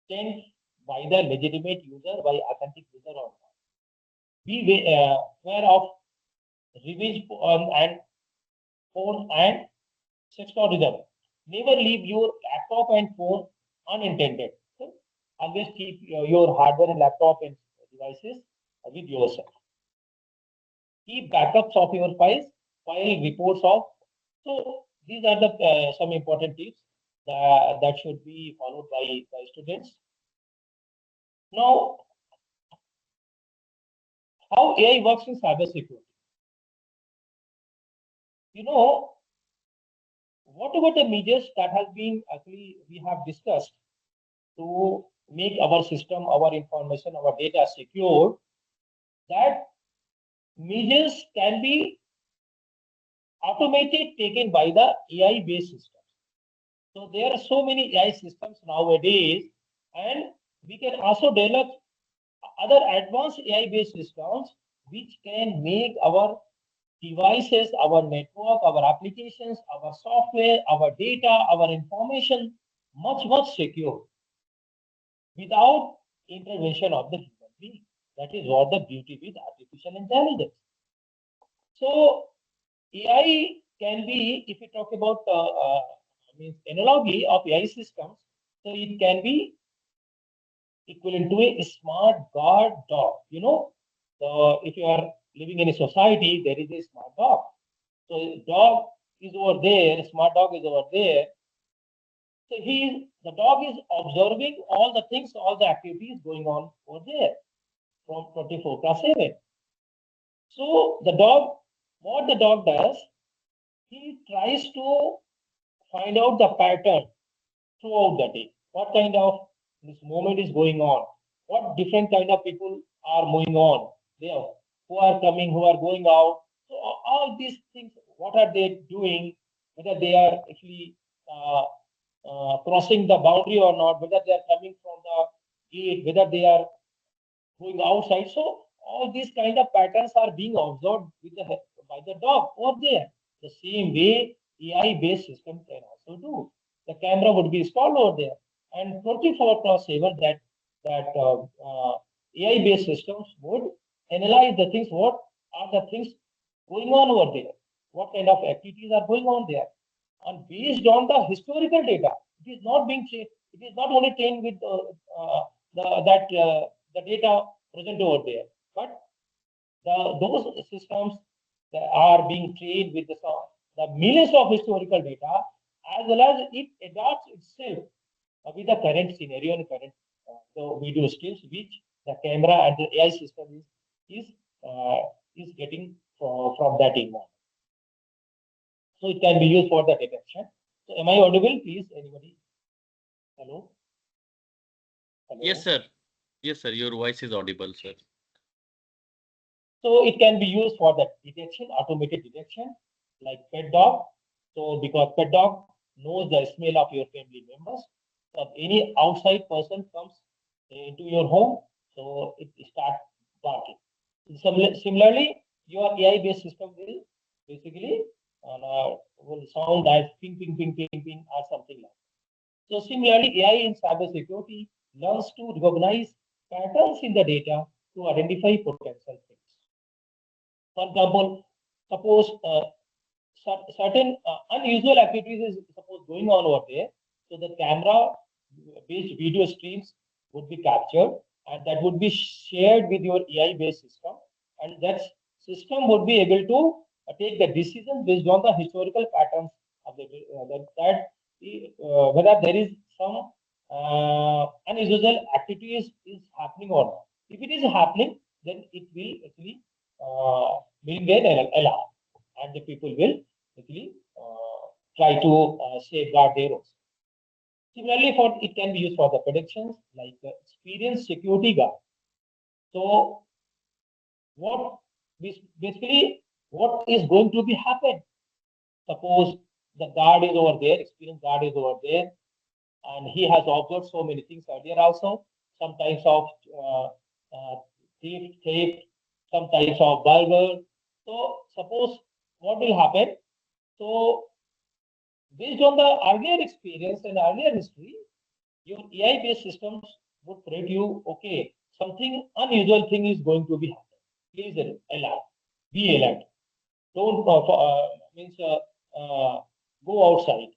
sent by the legitimate user, by authentic user or not. Be aware of revenge and phone and sextortism. Never leave your laptop and phone unattended. So always keep your hardware and laptop and devices with yourself. Keep backups of your files, file reports of. So these are the some important tips that should be followed by students. Now, how AI works in cybersecurity? You know, what about the measures that has been actually we have discussed to make our system, our information, our data secure? That measures can be automated, taken by the AI-based systems. So there are so many AI systems nowadays, and we can also develop other advanced AI-based systems which can make our devices, our network, our applications, our software, our data, our information much secure without intervention of the human being. That is what the beauty with artificial intelligence. So AI can be, if we talk about means analogy of AI systems, so it can be equivalent to a smart guard dog. You know, so if you are living in a society, there is a smart dog. So dog is over there, smart dog is over there. So the dog is observing all the things, all the activities going on over there from 24/7. So what the dog does, he tries to find out the pattern throughout the day. What kind of this movement is going on? What different kind of people are moving on? There, who are coming, who are going out. So all these things, what are they doing? Whether they are actually crossing the boundary or not, whether they are coming from the gate, whether they are going outside. So all these kind of patterns are being observed by the dog over there. The same way AI-based system can also do. The camera would be installed over there, and 24/7 that AI-based systems would analyze the things. What are the things going on over there? What kind of activities are going on there? And based on the historical data, it is not being changed. It is not only trained with the data present over there, but those systems that are being trained with the millions of historical data, as well as it adapts itself with the current scenario and current the video skills which the camera and the AI system is getting from that environment. So it can be used for the detection. So am I audible? Please, anybody? Hello? Hello? Yes, sir. Yes, sir. Your voice is audible, sir. So it can be used for the detection, automated detection, like pet dog. So because pet dog knows the smell of your family members. So if any outside person comes into your home, so it starts barking. Similarly, your AI-based system will basically will sound as ping, ping, ping, ping, ping, or something like that. So similarly, AI in cybersecurity learns to recognize patterns in the data to identify potential threats. For example, suppose certain unusual activities is suppose going on over there, so the camera-based video streams would be captured, and that would be shared with your AI-based system, and that system would be able to take the decision based on the historical patterns of whether there is some unusual activities is happening or not. If it is happening, then it will actually bring an alarm, and the people will actually try to safeguard their own. Similarly, for it can be used for the predictions like experienced security guard. So what basically what is going to be happen? Suppose the guard is over there, experienced guard is over there, and he has observed so many things earlier also. Some types of thief, some types of burglar. So suppose what will happen? So based on the earlier experience and earlier history, your AI-based systems would predict you, okay, something unusual thing is going to be happening. Please alert, be alert. Don't go outside.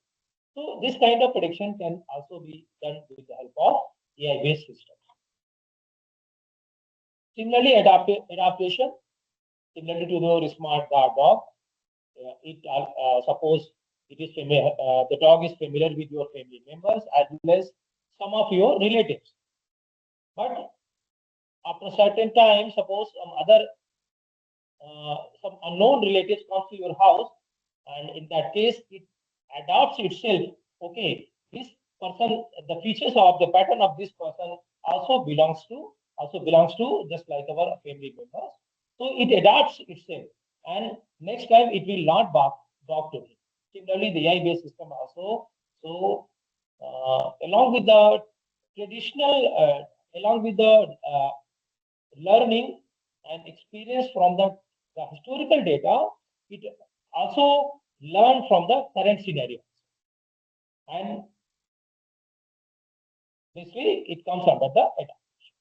So this kind of prediction can also be done with the help of AI-based systems. Similarly, adaptation, similarly to your smart guard dog, suppose it is familiar, the dog is familiar with your family members as well as some of your relatives. But after a certain time, suppose some unknown relatives comes to your house, and in that case, it adapts itself. Okay, this person, the features of the pattern of this person also belongs to just like our family members. So it adapts itself, and next time it will not bark to him. Similarly, the AI-based system also. So along with the traditional, along with the learning and experience from the historical data, it also learn from the current scenario. And this way it comes under the adaptation.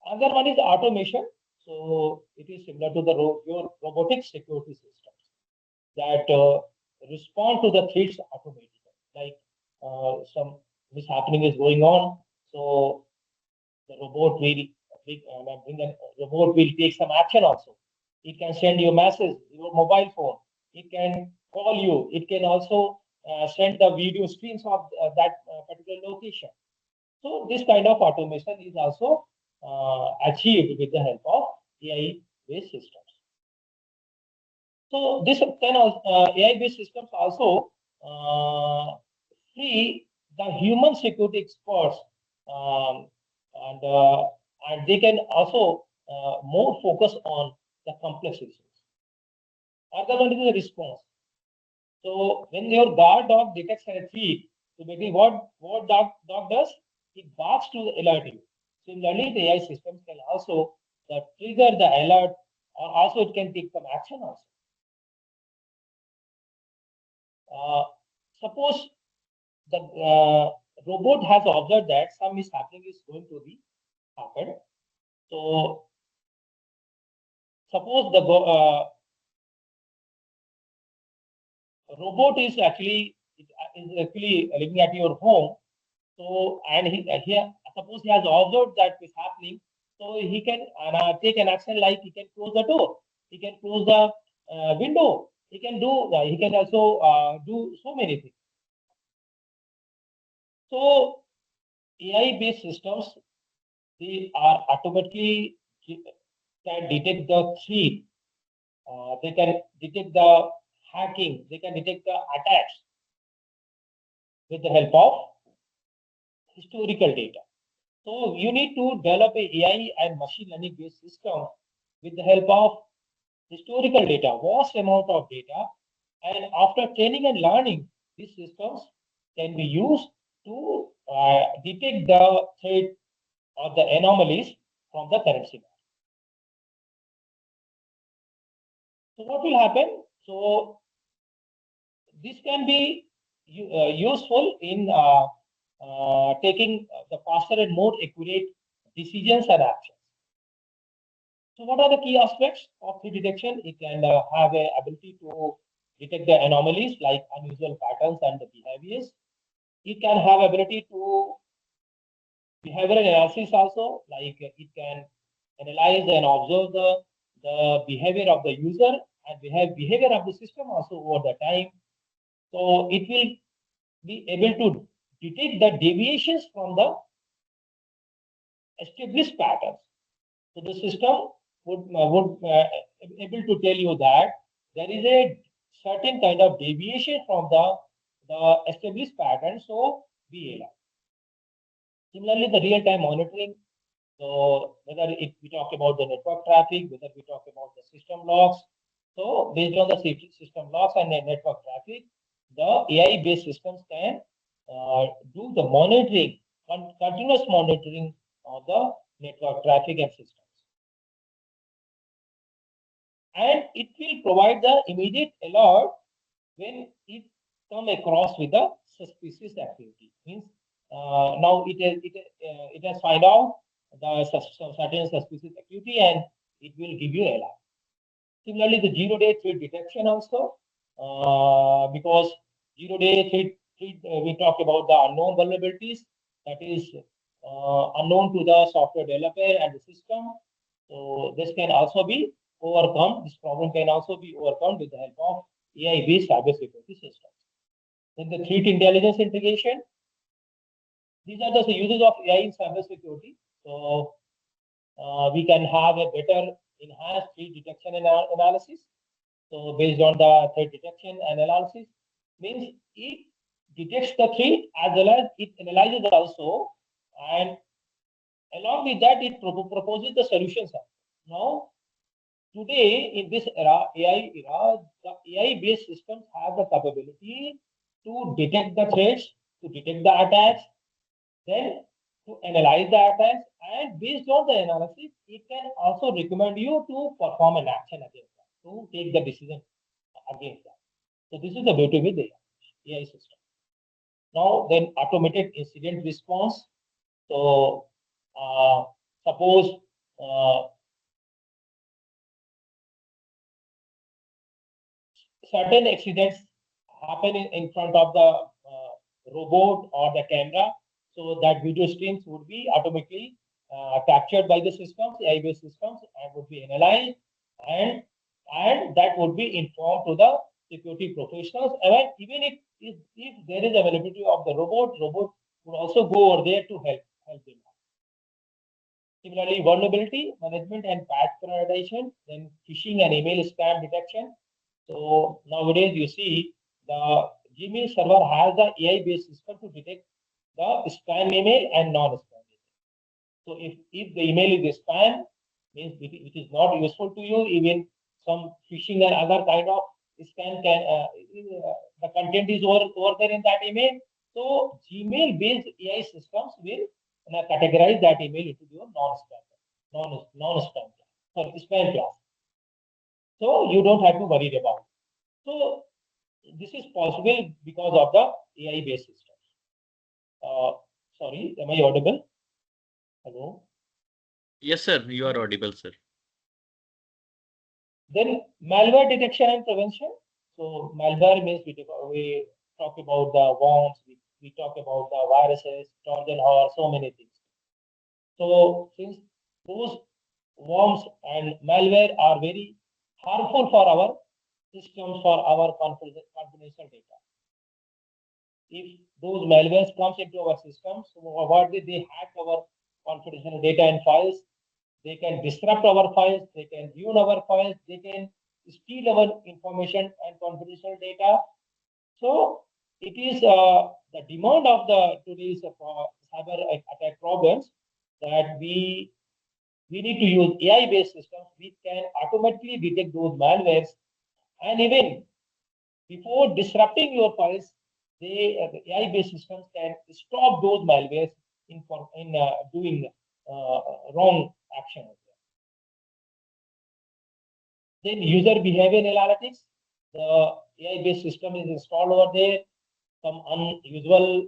Another one is automation. So it is similar to your robotic security systems that respond to the threats automatically. Like some mishappening is going on, so the robot will take some action also. It can send you a message, your mobile phone. It can call you. It can also send the video streams of that particular location. So this kind of automation is also achieved with the help of AI-based systems. So this can AI-based systems also free the human security experts, um, and they can also more focus on the complex issues. Other one is the response. So when your guard dog detects a thief, so basically what dog does, it barks to alert you. Similarly, the AI systems can also trigger the alert, or also it can take some action also. Suppose the robot has observed that some mishappening is going to be happened. So suppose the robot is actually living at your home. So and suppose he has observed that is happening. So he can take an action like he can close the door, he can close the window, he can also do so many things. So AI-based systems, they are automatically can detect the threat. They can detect the hacking. They can detect the attacks with the help of historical data. So you need to develop a AI and machine learning based system with the help of historical data, vast amount of data, and after training and learning, these systems can be used to detect the threat or the anomalies from the current scenario. So what will happen? So this can be useful in taking the faster and more accurate decisions and actions. So what are the key aspects of the detection? It can have an ability to detect the anomalies like unusual patterns and the behaviors. It can have ability to behavioral analysis also, like it can analyze and observe the behavior of the user and we have behavior of the system also over the time. So it will be able to detect the deviations from the established patterns. So the system would able to tell you that there is a certain kind of deviation from the established pattern. So be alert. Similarly, the real-time monitoring. So whether we talk about the network traffic, whether we talk about the system logs. So based on the system logs and the network traffic, the AI-based systems can do the monitoring, continuous monitoring of the network traffic and systems. And it will provide the immediate alert when it come across with the suspicious activity. Means now it has find out the certain suspicious activity and it will give you alert. Similarly, the zero-day threat detection also, because zero-day threat we talk about the unknown vulnerabilities, that is unknown to the software developer and the system. So this can also be overcome. This problem can also be overcome with the help of AI-based cybersecurity systems. Then the threat intelligence integration. These are the uses of AI in cybersecurity. So we can have a better enhanced threat detection and analysis. So based on the threat detection and analysis, means it detects the threat as well as it analyzes also, and along with that it proposes the solutions. Now today in this era, AI era, the AI-based systems have the capability to detect the threats, to detect the attacks, then to analyze the attacks, and based on the analysis, it can also recommend you to perform an action against that, to take the decision against that. So this is the beauty with the AI system. Now then automated incident response. So suppose certain accidents happen in front of the robot or the camera, so that video streams would be automatically captured by the systems, AI-based systems, and would be analyzed, and that would be informed to the security professionals. And even if there is availability of the robot would also go over there to help them. Similarly, vulnerability management and patch prioritization, then phishing and email spam detection. So nowadays you see the Gmail server has the AI-based system to detect the spam email and non-spam email. So if the email is spam, means it is not useful to you, even some phishing and other kind of scam can the content is over there in that email. So Gmail-based AI systems will categorize that email into your non-spam spam class. So you don't have to worry about it. So this is possible because of the AI-based systems. Sorry, am I audible? Hello. Yes, sir. You are audible, sir. Then malware detection and prevention. So malware means we talk about the worms, we talk about the viruses, Trojan horse, so many things. So since those worms and malware are very harmful for our systems, for our confidential data. If those malwares comes into our systems, so what they hack our confidential data and files, they can disrupt our files, they can ruin our files, they can steal our information and confidential data. So it is the demand of the today's cyber attack problems that we need to use AI-based systems which can automatically detect those malwares, and even before disrupting your files, the AI-based systems can stop those malwares in doing wrong action. Then user behavior analytics. The AI-based system is installed over there. Some unusual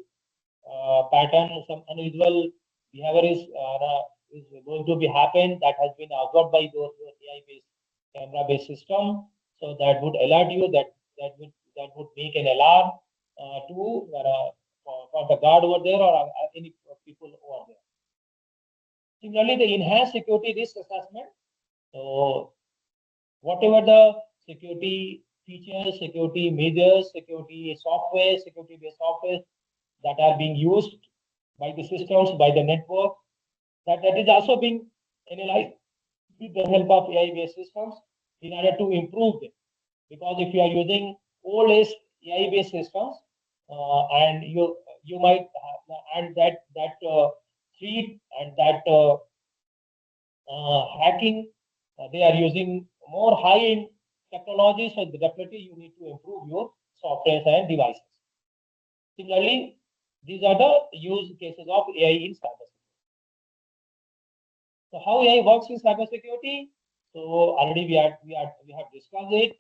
pattern, some unusual behavior is going to be happen that has been observed by those AI-based camera-based system. So that would alert you, that would make an alarm for the guard over there or any people over there. Similarly, the enhanced security risk assessment. So whatever the security features, security measures, security software, security-based software that are being used by the systems, by the network, that is also being analyzed with the help of AI-based systems in order to improve them. Because if you are using old age AI-based systems, and you might have, and that threat and that hacking, they are using more high-end technology, so definitely you need to improve your software and devices. Similarly, these are the use cases of AI in cybersecurity. So how AI works in cybersecurity? So already we have discussed it.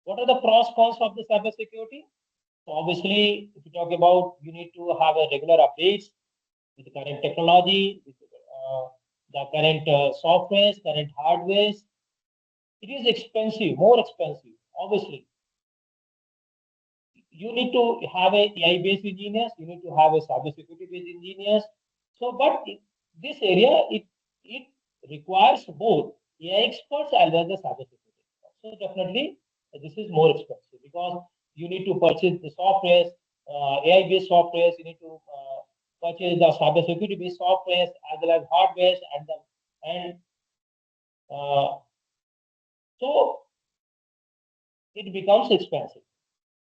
What are the pros cons of the cybersecurity? So obviously, if you talk about, you need to have a regular updates with the current technology, with the current softwares, current hardwares. It is expensive, more expensive. Obviously, you need to have a AI-based engineers. You need to have a cybersecurity-based engineers. So, but this area it requires both AI experts as well as the cybersecurity experts. So definitely, this is more expensive because you need to purchase the softwares, AI-based softwares. You need to purchase the cybersecurity-based softwares as well as hardware and uh, so it becomes expensive.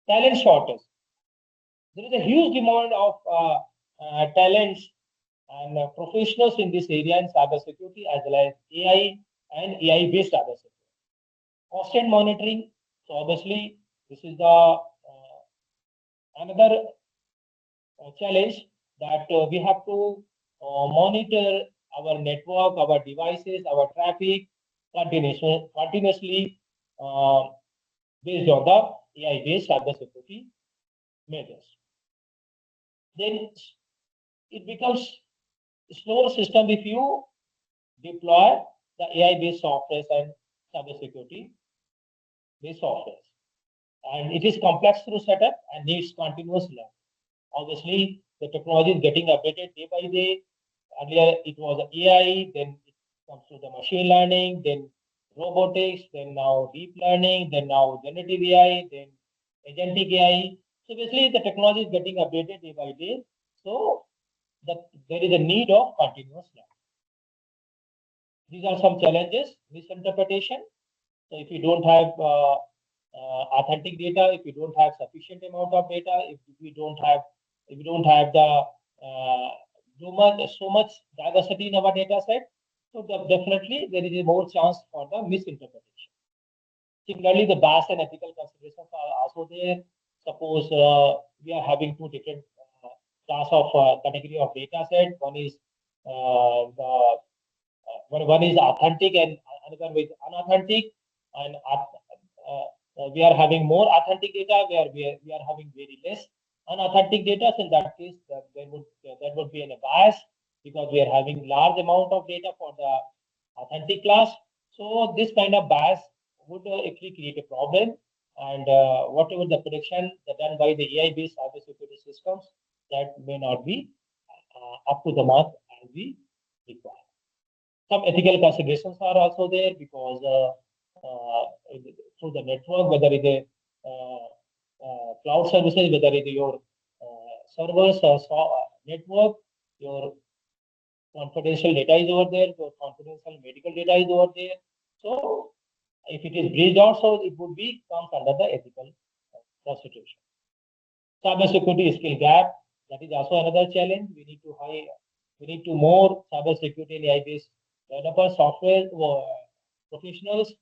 Talent shortage. There is a huge demand of talents and professionals in this area in cybersecurity as well as AI and AI-based cybersecurity. Constant monitoring. So obviously, this is the another challenge that we have to monitor our network, our devices, our traffic continuously uh, based on the AI-based cybersecurity measures. Then it becomes a slower system if you deploy the AI-based software and cybersecurity-based software. And it is complex through setup and needs continuous learning. Obviously, the technology is getting updated day by day. Earlier, it was AI, then it comes to the machine learning, then robotics, then now deep learning, then now generative AI, then agentic AI. So basically, the technology is getting updated day by day. So there is a need of continuous learning. These are some challenges: misinterpretation. So if you don't have authentic data, if you don't have sufficient amount of data, if you don't have the so much diversity in our data set, so definitely there is a more chance for the misinterpretation. Similarly, the bias and ethical considerations are also there. Suppose we are having two different class of category of data set. One is the one is authentic and another is unauthentic, and we are having more authentic data where we are having very less unauthentic data. So in that case, that would be a bias because we are having large amount of data for the authentic class. So this kind of bias would actually create a problem, and whatever the prediction that done by the AI-based cybersecurity systems, that may not be up to the mark as we require. Some ethical considerations are also there because through the network, whether it is cloud services, whether it is your servers or network, your confidential data is over there, your confidential medical data is over there. So if it is breached also, it would be comes under the ethical consideration. Cybersecurity skill gap, that is also another challenge. We need to more cybersecurity and AI-based developers, software professionals.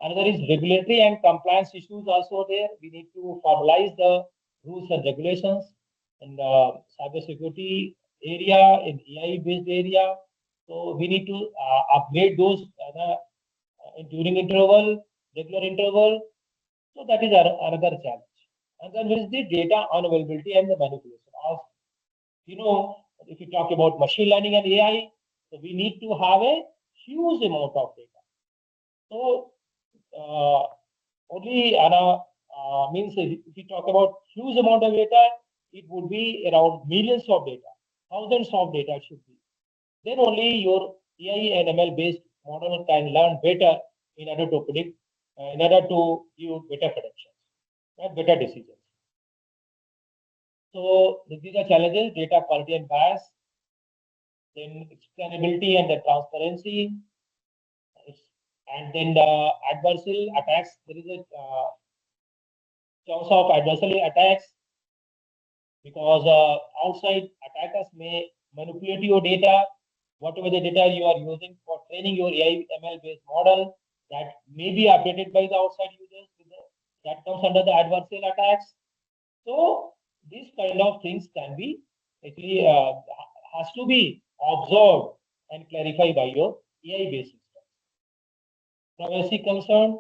Another is regulatory and compliance issues also there. We need to formalize the rules and regulations in the cybersecurity area, in AI-based area. So we need to upgrade those during interval, regular interval. So that is another challenge. And then there is the data unavailability and the manipulation of, if you talk about machine learning and AI, so we need to have a huge amount of data. So only means if you talk about huge amount of data, it would be around millions of data, thousands of data it should be. Then only your AI and ML based model can learn better in order to predict, in order to give better predictions and better decisions. So these are challenges: data quality and bias, then explainability and the transparency, and then the adversarial attacks. There is a chance of adversarial attacks because outside attackers may manipulate your data, whatever the data you are using for training your AI ML based model, that may be updated by the outside users. That comes under the adversarial attacks. So these kind of things can be actually has to be observed and clarified by your AI based system. Privacy concern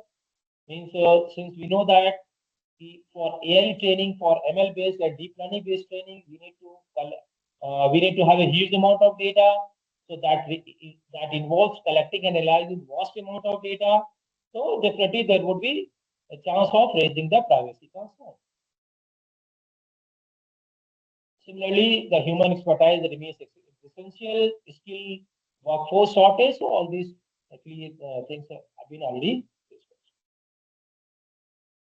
means since we know that for AI training, for ML based and deep learning based training, we need to have a huge amount of data. So that involves collecting and analyzing vast amount of data. So definitely there would be a chance of raising the privacy concern. Similarly, the human expertise remains essential. Skill workforce shortage. So all these actually things have been already discussed.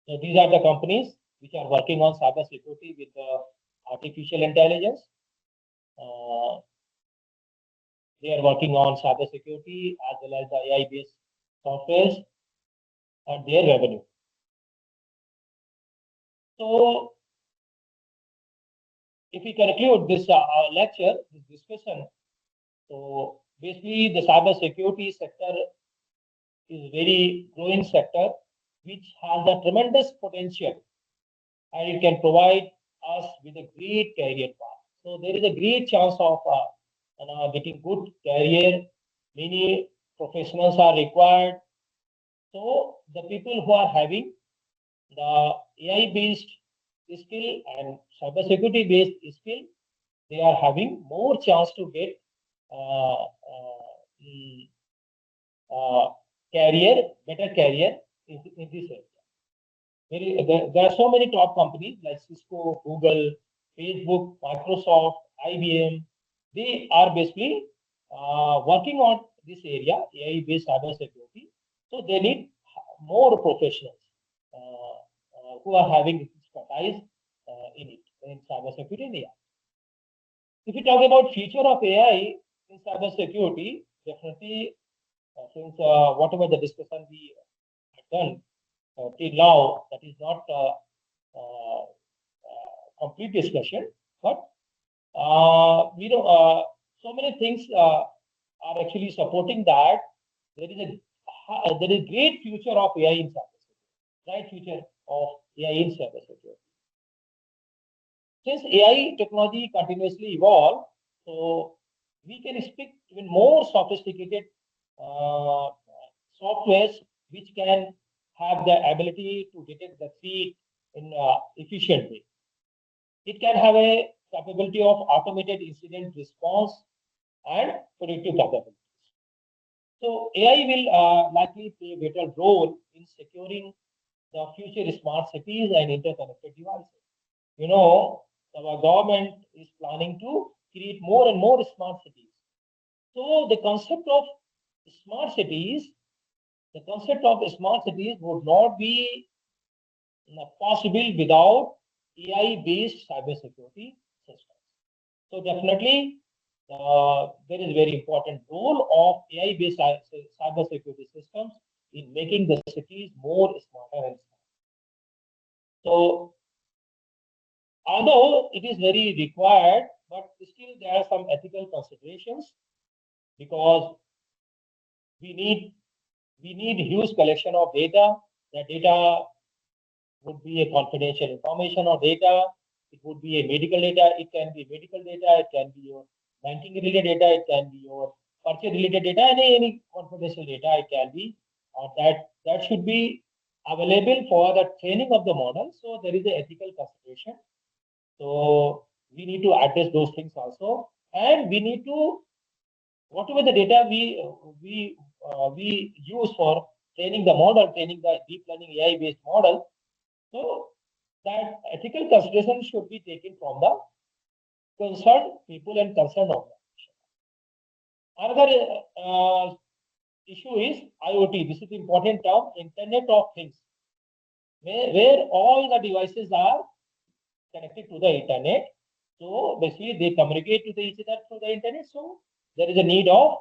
So these are the companies which are working on cybersecurity with artificial intelligence. They are working on cybersecurity as well as the AI-based softwares and their revenue. So, if we conclude this lecture, this discussion, so basically the cybersecurity sector is very growing sector, which has a tremendous potential, and it can provide us with a great career path. So there is a great chance of getting good career. Many professionals are required. So the people who are having the AI-based skill and cybersecurity-based skill, they are having more chance to get uh, better career in this area. There are so many top companies like Cisco, Google, Facebook, Microsoft, IBM. They are basically working on this area, AI-based cybersecurity. So they need more professionals who are having expertise in it, in cybersecurity in AI. If we talk about future of AI in cybersecurity, definitely since whatever the discussion we have done till now, that is not complete discussion, but we know so many things are actually supporting that there is great future of AI in cybersecurity, bright future of AI in cybersecurity. Since AI technology continuously evolve, so we can expect even more sophisticated softwares which can have the ability to detect the threat in efficient way. It can have a capability of automated incident response and predictive capabilities. So AI will likely play a vital role in securing the future smart cities and interconnected devices. You know, our government is planning to create more and more smart cities. So the concept of smart cities, would not be possible without AI-based cybersecurity systems. So definitely, there is a very important role of AI-based cybersecurity systems in making the cities more smarter and smarter. So although it is very required, but still there are some ethical considerations because we need huge collection of data. The data would be a confidential information or data. It would be a medical data. It can be medical data. It can be your banking related data. It can be your purchase related data. Any confidential data. It can be that should be available for the training of the model. So there is an ethical consideration. So we need to address those things also, and we need to whatever the data we use for training the model, training the deep learning AI based model. So that ethical consideration should be taken from the concerned people and concerned organization. Another issue is IoT. This is the important term, Internet of Things, where all the devices are connected to the internet. So basically, they communicate to each other through the internet. So there is a need of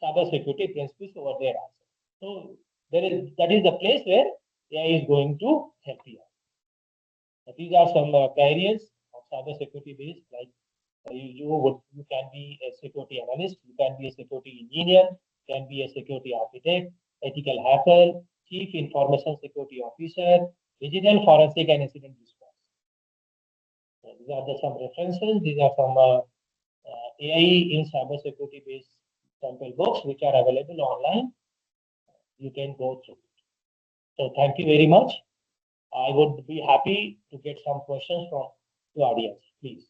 cybersecurity principles over there also. So that is the place where AI is going to help you. These are some areas of cybersecurity based, like you can be a security analyst, you can be a security engineer, can be a security architect, ethical hacker, chief information security officer, digital forensic and incident response. These are some references. These are some AI in cybersecurity based sample books which are available online. You can go through it. So thank you very much. I would be happy to get some questions from the audience, please.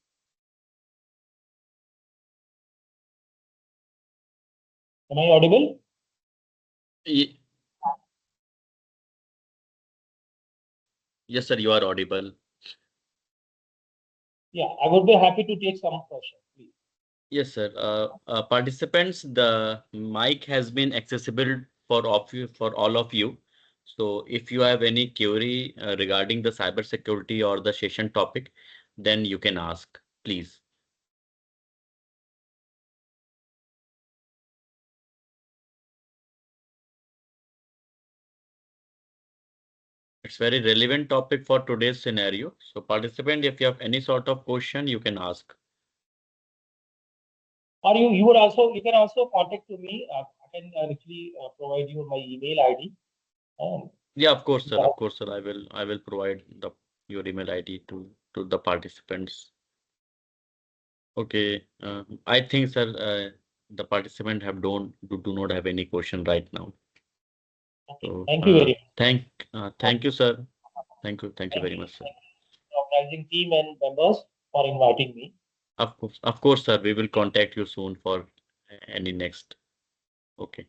Am I audible? Yes, sir, you are audible. Yeah, I would be happy to take some questions, please. Yes, sir. Participants, the mic has been accessible for all of you. So if you have any query regarding the cybersecurity or the session topic, then you can ask, please. It's very relevant topic for today's scenario. So participant, if you have any sort of question, you can ask. Or you can also contact to me. I can actually provide you my email ID. Yeah, of course, sir. Of course, sir. I will provide your email ID to the participants. Okay. I think, sir, the participant do not have any question right now. Okay. So Thank you very much. Thank you, sir. Thank you very much, sir. Thank you, organizing team and members, for inviting me. Of course, sir. We will contact you soon for any next. Okay.